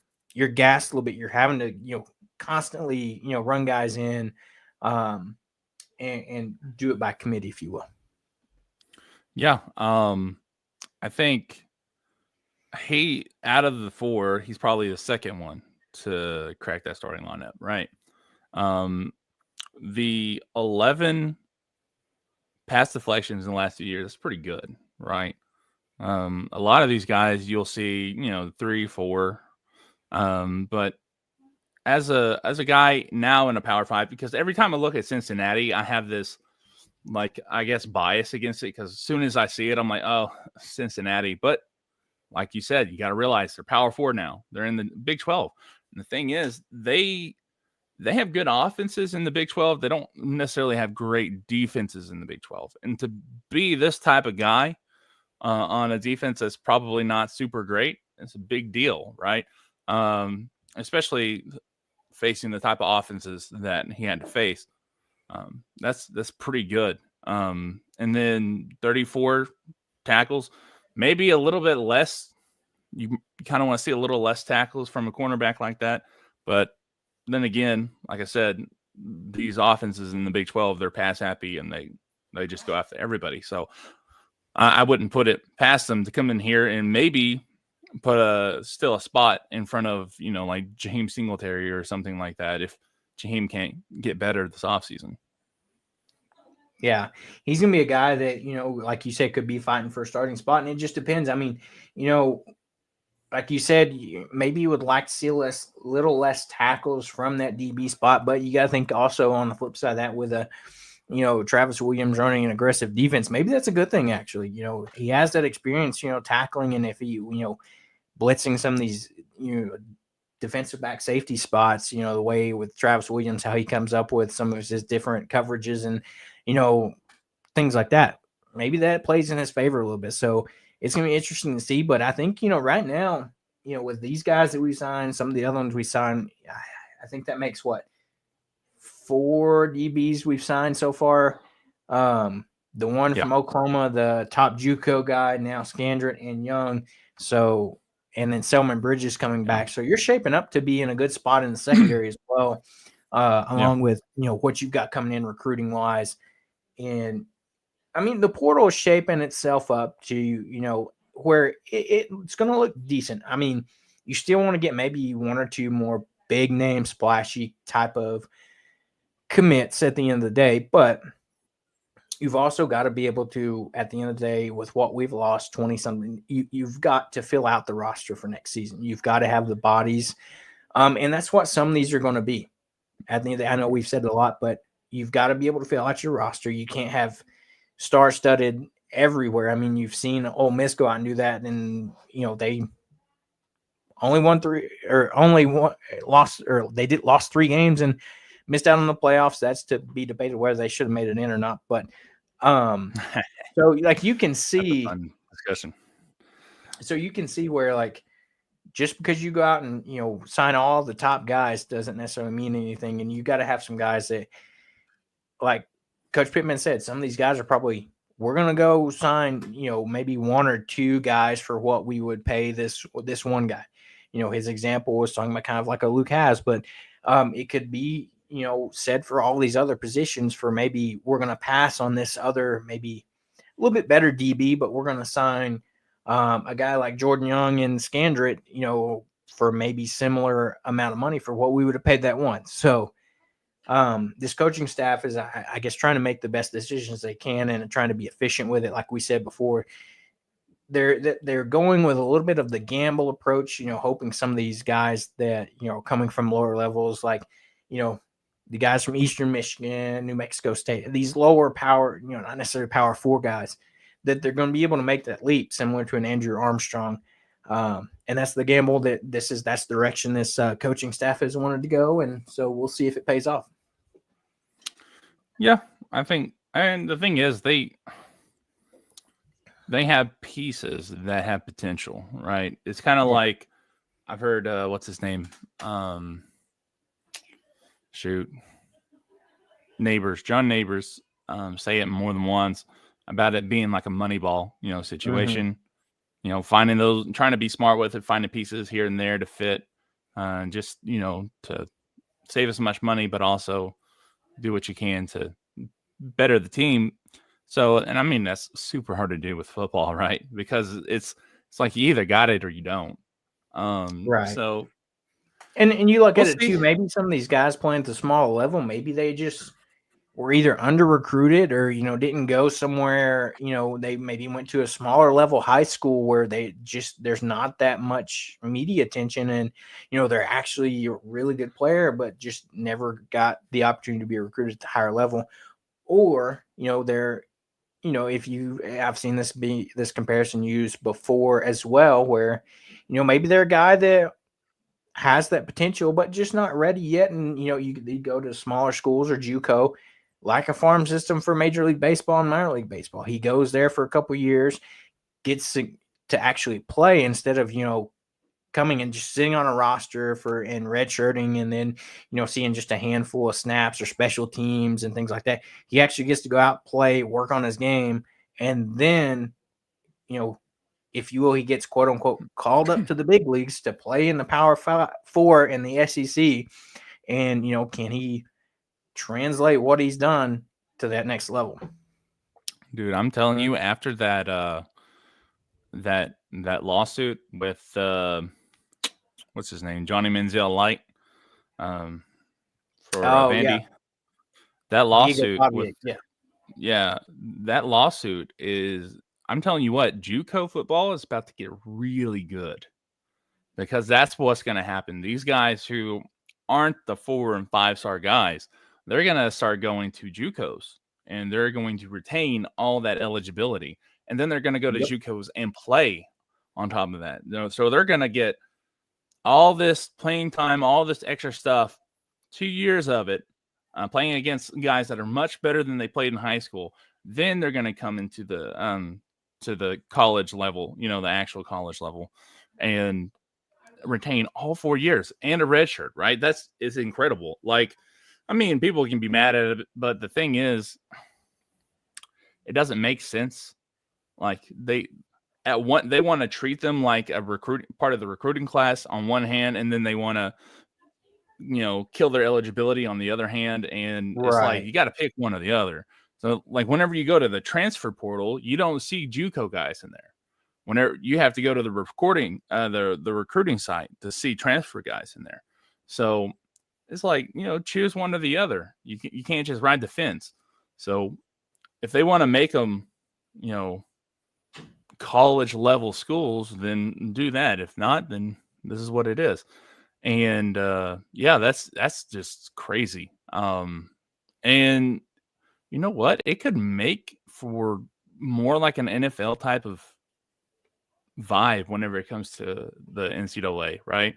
gassed a little bit. You're having to, constantly, run guys in and do it by committee, if you will. Yeah. I think he, out of the 4, he's probably the second one to crack that starting lineup, right? The 11 pass deflections in the last 2 years, that's pretty good, right? A lot of these guys you'll see, 3, 4. But as a guy now in a Power 5, because every time I look at Cincinnati, I have this, like, I guess, bias against it, because as soon as I see it, I'm like, oh, Cincinnati. But like you said, you got to realize they're Power 4 now. They're in the Big 12. And the thing is, they have good offenses in the Big 12. They don't necessarily have great defenses in the Big 12. And to be this type of guy on a defense that's probably not super great, it's a big deal, right? Especially facing the type of offenses that he had to face. That's pretty good. And then 34 tackles, maybe a little bit less. You kind of want to see a little less tackles from a cornerback like that. But then again, like I said, these offenses in the Big 12, they're pass happy and they just go after everybody. So I wouldn't put it past them to come in here and maybe put still a spot in front of, like Jaheim Singletary or something like that if Jaheim can't get better this offseason. Yeah, he's going to be a guy that, like you said, could be fighting for a starting spot. And it just depends. I mean, like you said, maybe you would like to see little less tackles from that DB spot. But you got to think also on the flip side of that with Travis Williams running an aggressive defense, maybe that's a good thing, actually. He has that experience, tackling. And if he, blitzing some of these, defensive back safety spots, the way with Travis Williams, how he comes up with some of his different coverages and, things like that. Maybe that plays in his favor a little bit. So it's going to be interesting to see. But I think, right now, with these guys that we signed, some of the other ones we signed, I think that makes 4 DBs we've signed so far. The one from Oklahoma, the top JUCO guy, now Scandrett and Young. So, and then Selman Bridges coming back. So you're shaping up to be in a good spot in the secondary as well, along with, what you've got coming in recruiting wise. And I mean, the portal is shaping itself up to, where it's going to look decent. I mean, you still want to get maybe 1 or 2 more big name, splashy type of commits at the end of the day, but you've also got to be able to, at the end of the day, with what we've lost, 20 something, you've got to fill out the roster for next season. You've got to have the bodies. And that's what some of these are going to be. At the end of the day, I know we've said it a lot, but you've got to be able to fill out your roster. You can't have star-studded everywhere. I mean, you've seen Ole Miss go out and do that, and they only lost 3 games and missed out on the playoffs. That's to be debated whether they should have made it in or not. But so like you can see discussion. So you can see where like just because you go out and sign all the top guys doesn't necessarily mean anything, and you got to have some guys that, like Coach Pittman said, some of these guys are probably, we're going to go sign, maybe 1 or 2 guys for what we would pay this one guy. His example was talking about kind of like a Luke has, but it could be, said for all these other positions for maybe we're going to pass on this other, maybe a little bit better DB, but we're going to sign a guy like Jordan Young and Scandrett, for maybe similar amount of money for what we would have paid that one. So, this coaching staff is, I guess, trying to make the best decisions they can and trying to be efficient with it. Like we said before, they're going with a little bit of the gamble approach, hoping some of these guys that, coming from lower levels, like, the guys from Eastern Michigan, New Mexico State, these lower power, not necessarily Power 4 guys, that they're going to be able to make that leap similar to an Andrew Armstrong. And that's the gamble that's the direction this coaching staff has wanted to go. And so we'll see if it pays off. Yeah, I think, and the thing is, they have pieces that have potential, right? It's kind of like, I've heard, what's his name? John Neighbors, say it more than once about it being like a Moneyball, situation. Mm-hmm. Finding those, trying to be smart with it, finding pieces here and there to fit, just, to save as much money, but also do what you can to better the team. So, and I mean, that's super hard to do with football, right? Because it's like you either got it or you don't. Right. So And you look we'll at it see. too, maybe some of these guys playing at the small level, maybe they just were either under recruited or, didn't go somewhere, they maybe went to a smaller level high school where there's not that much media attention and, they're actually a really good player, but just never got the opportunity to be recruited at the higher level. Or, they're, I've seen this comparison used before as well, where, maybe they're a guy that has that potential, but just not ready yet. And, you go to smaller schools or JUCO, like a farm system for Major League Baseball and minor league baseball. He goes there for a couple years, gets to actually play instead of, coming and just sitting on a roster and redshirting and then, seeing just a handful of snaps or special teams and things like that. He actually gets to go out, play, work on his game. And then, if you will, he gets quote unquote called up to the big leagues to play in the Power Four in the SEC. And, can he translate what he's done to that next level? Dude, I'm telling you, after that that lawsuit with what's his name, Johnny Manziel Light, for Vandy, that lawsuit with that lawsuit is, I'm telling you what, JUCO football is about to get really good, because that's what's going to happen. These guys who aren't the 4 and 5 star guys, they're going to start going to JUCOs, and they're going to retain all that eligibility. And then they're going to go to JUCOs and play on top of that. So they're going to get all this playing time, all this extra stuff, 2 years of it, playing against guys that are much better than they played in high school. Then they're going to come into the college level, the actual college level, and retain all 4 years and a red shirt, right? It's incredible. Like, I mean, people can be mad at it, but the thing is, it doesn't make sense. Like, they want to treat them like a part of the recruiting class on one hand, and then they want to, kill their eligibility on the other hand. And it's like, you got to pick one or the other. So, like, whenever you go to the transfer portal, you don't see JUCO guys in there. Whenever you have to go to the recruiting site to see transfer guys in there. So it's like, choose one or the other. You can't just ride the fence. So if they want to make them, college level schools, then do that. If not, then this is what it is. And that's just crazy. And you know what? It could make for more like an NFL type of vibe whenever it comes to the NCAA, right?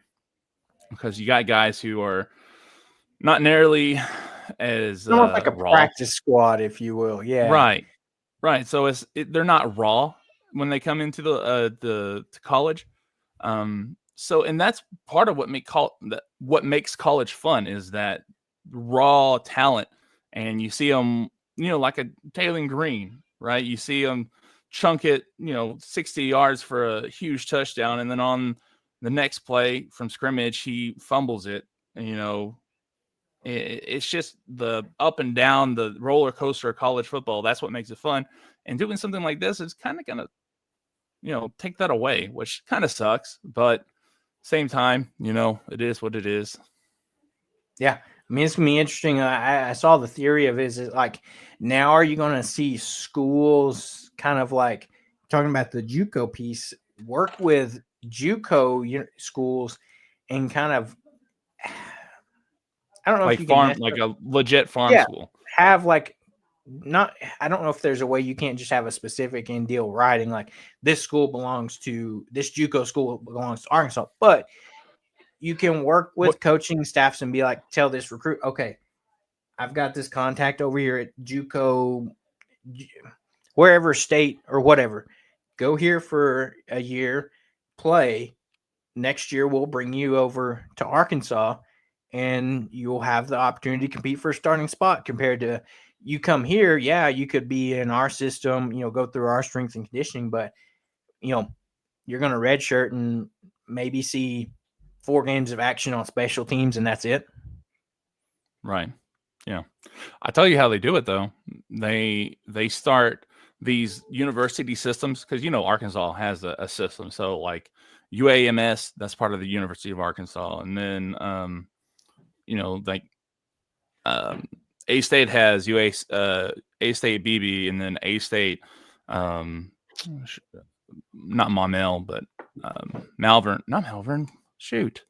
Because you got guys who are not nearly as Almost like a raw. practice squad, if you will. Yeah. Right. So they're not raw when they come into the college. So, and that's part of what makes college fun, is that raw talent. And you see them, like a Taylor Green, right? You see them chunk it, 60 yards for a huge touchdown, and then on the next play from scrimmage, he fumbles it. It's just the up and down, the roller coaster of college football. That's what makes it fun. And doing something like this is kind of gonna, take that away, which kind of sucks. But same time, it is what it is. Yeah. I mean, it's going to be interesting. I saw the theory of is it like, now are you going to see schools kind of like talking about the JUCO piece, work with JUCO schools and kind of, I don't know like if you farm, can like a legit farm school. Have like, I don't know if there's a way you can't just have a specific in deal writing like this school belongs to this JUCO school belongs to Arkansas, but you can work with coaching staffs and be like, tell this recruit, okay, I've got this contact over here at JUCO, wherever state or whatever. Go here for a year, play. Next year, we'll bring you over to Arkansas, and you'll have the opportunity to compete for a starting spot compared to you come here. Yeah, you could be in our system, go through our strength and conditioning, but, you're going to redshirt and maybe see 4 games of action on special teams, and that's it. Right. Yeah. I tell you how they do it though. They start these university systems because Arkansas has a system. So like UAMS, that's part of the University of Arkansas, and then like A State has A State BB, and then A State, not Maumelle, but Malvern, not Malvern. Shoot,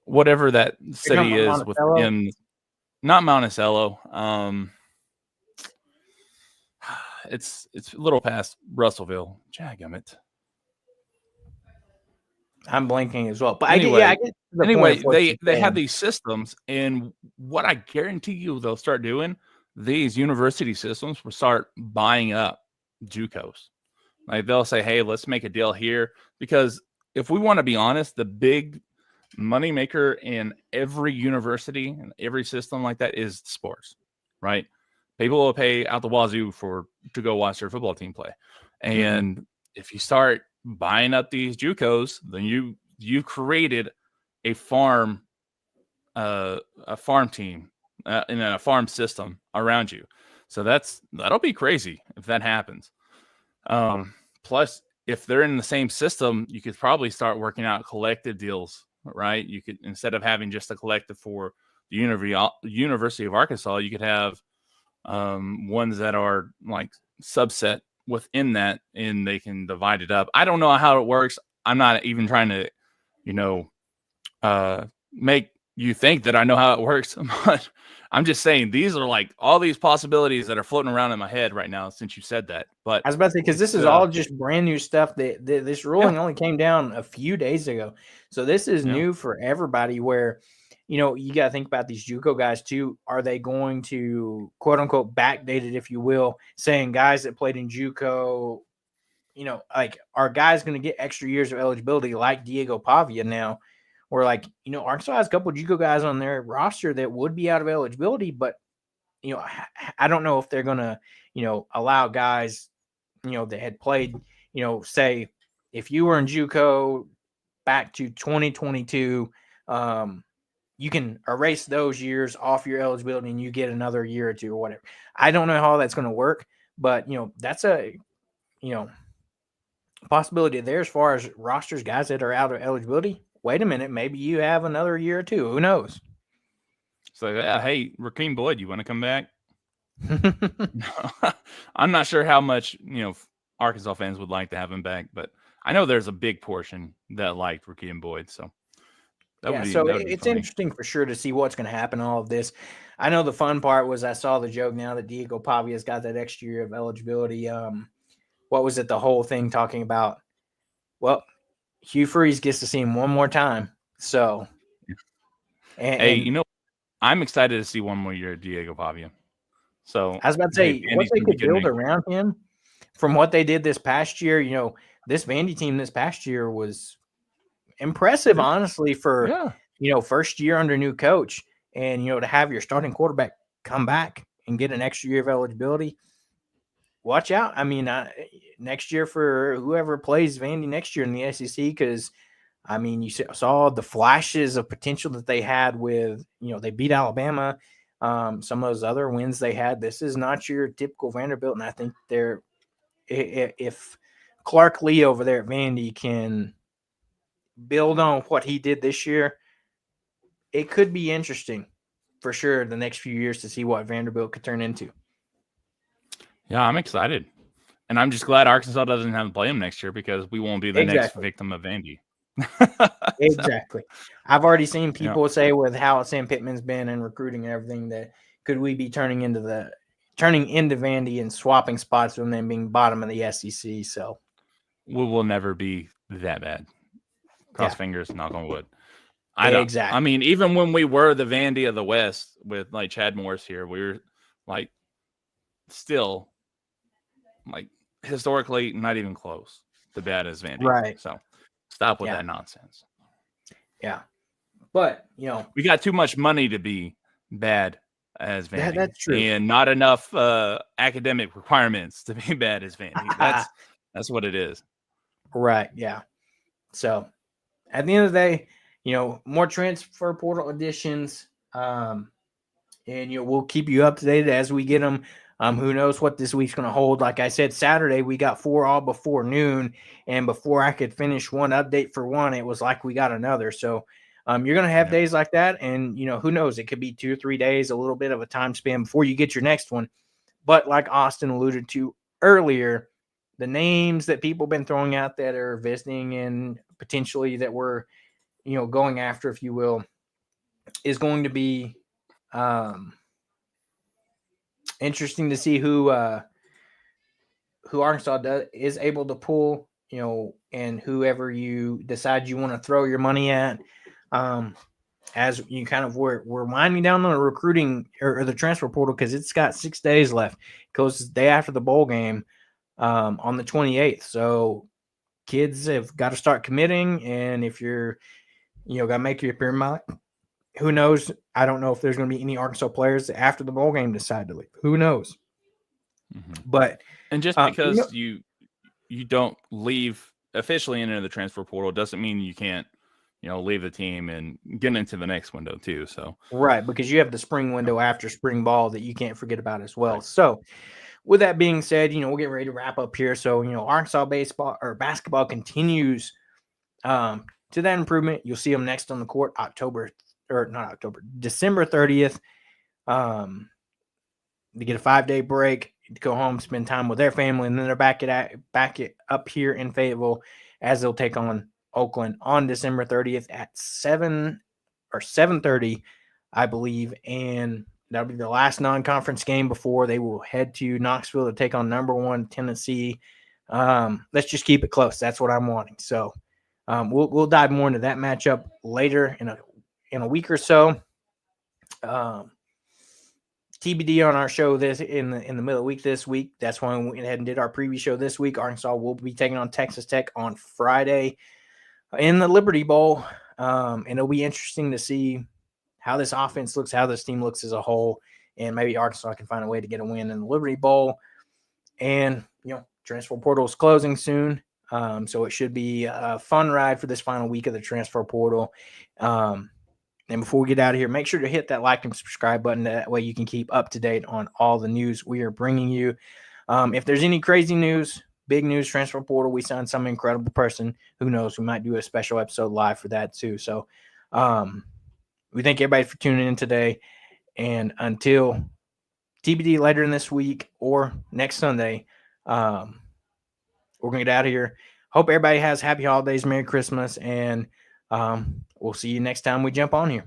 whatever that city is Monticello? within. Not Monticello. It's a little past Russellville. Jagummit. I'm blanking as well. But Anyway, I get the anyway, point of what you're they have saying. these systems, and what I guarantee you they'll start doing, these university systems will start buying up JUCOs. Like they'll say, hey, let's make a deal here. Because if we want to be honest, the big moneymaker in every university and every system like that is sports, right? People will pay out the wazoo to go watch their football team play. And if you start buying up these JUCOs, then you created a farm team in a farm system around you. So that'll be crazy if that happens. Plus, if they're in the same system, you could probably start working out collective deals, right? You could, instead of having just a collective for the University of Arkansas, you could have ones that are like subset within that, and they can divide it up. I don't know how it works. I'm not even trying to, make you think that I know how it works, but I'm just saying these are like all these possibilities that are floating around in my head right now since you said that. But I was about to say, because this is all just brand new stuff. That this ruling only came down a few days ago, so this is new for everybody. Where you got to think about these JUCO guys too. Are they going to quote unquote backdate it, if you will, saying guys that played in JUCO, like are guys going to get extra years of eligibility like Diego Pavia now? Or like, Arkansas has a couple of JUCO guys on their roster that would be out of eligibility, but I don't know if they're going to, allow guys, that had played, say if you were in JUCO back to 2022, you can erase those years off your eligibility and you get another year or two or whatever. I don't know how that's going to work, but that's a, possibility there as far as rosters, guys that are out of eligibility. Wait a minute, maybe you have another year or two. Who knows? So, hey, Rakeem Boyd, you want to come back? I'm not sure how much Arkansas fans would like to have him back, but I know there's a big portion that liked Rakeem Boyd. So it's interesting for sure to see what's going to happen in all of this. I know the fun part was I saw the joke now that Diego Pavia's got that extra year of eligibility. What was it? The whole thing talking about, well, Hugh Freeze gets to see him one more time. So, I'm excited to see one more year of Diego Pavia. So I was about to say what they could build around him from what they did this past year. This Vandy team this past year was impressive, honestly, for first year under new coach, and to have your starting quarterback come back and get an extra year of eligibility. Watch out. I mean, next year for whoever plays Vandy next year in the SEC, because, I mean, you saw the flashes of potential that they had with, they beat Alabama, some of those other wins they had. This is not your typical Vanderbilt, and I think if Clark Lee over there at Vandy can build on what he did this year, it could be interesting for sure the next few years to see what Vanderbilt could turn into. Yeah, I'm excited. And I'm just glad Arkansas doesn't have to play him next year because we won't be the next victim of Vandy. Exactly. I've already seen people say with how Sam Pittman's been and recruiting and everything that could we be turning into Vandy and swapping spots with them being bottom of the SEC. So we will never be that bad. Cross fingers, knock on wood. Exactly. I mean, even when we were the Vandy of the West with like Chad Morris here, we were like still like historically not even close to bad as Vandy. Right. So stop with that nonsense. Yeah. But, we got too much money to be bad as Vandy. That's true. And not enough academic requirements to be bad as Vandy. That's what it is. Right. Yeah. So at the end of the day, more transfer portal additions. And we'll keep you up to date as we get them. Who knows what this week's going to hold? Like I said, Saturday we got 4 all before noon, and before I could finish one update for one, it was like we got another. So you're going to have days like that, and who knows? It could be 2 or 3 days, a little bit of a time span before you get your next one. But like Austin alluded to earlier, the names that people have been throwing out that are visiting and potentially that we're going after, if you will, is going to be interesting to see who Arkansas is able to pull, and whoever you decide you want to throw your money at. As you kind of we're winding down on the recruiting or the transfer portal, because it's got 6 days left. It goes the day after the bowl game on the 28th. So kids have got to start committing, and if you're got to make your mind. Who knows? I don't know if there's going to be any Arkansas players after the bowl game decide to leave. Who knows? But just because you don't leave officially into the transfer portal doesn't mean you can't leave the team and get into the next window too. So right, because you have the spring window after spring ball that you can't forget about as well. Right. So with that being said, we'll get ready to wrap up here. So Arkansas basketball continues to that improvement. You'll see them next on the court December 30th. They get a 5-day break to go home, spend time with their family, and then they're back up here in Fayetteville as they'll take on Oakland on December 30th at 7 or 7:30, I believe, and that'll be the last non-conference game before they will head to Knoxville to take on number 1 Tennessee. Let's just keep it close. That's what I'm wanting. So we'll dive more into that matchup later in a week or so. TBD on our show this in the middle of the week this week. That's why we went ahead and did our preview show this week. Arkansas will be taking on Texas Tech on Friday in the Liberty Bowl. And it'll be interesting to see how this offense looks, how this team looks as a whole, and maybe Arkansas can find a way to get a win in the Liberty Bowl. And, transfer portal is closing soon. So it should be a fun ride for this final week of the transfer portal. And before we get out of here, make sure to hit that like and subscribe button. That way you can keep up to date on all the news we are bringing you. If there's any crazy news, big news, transfer portal, we signed some incredible person. Who knows? We might do a special episode live for that too. So we thank everybody for tuning in today. And until TBD later in this week or next Sunday, we're going to get out of here. Hope everybody has happy holidays, Merry Christmas, and we'll see you next time we jump on here.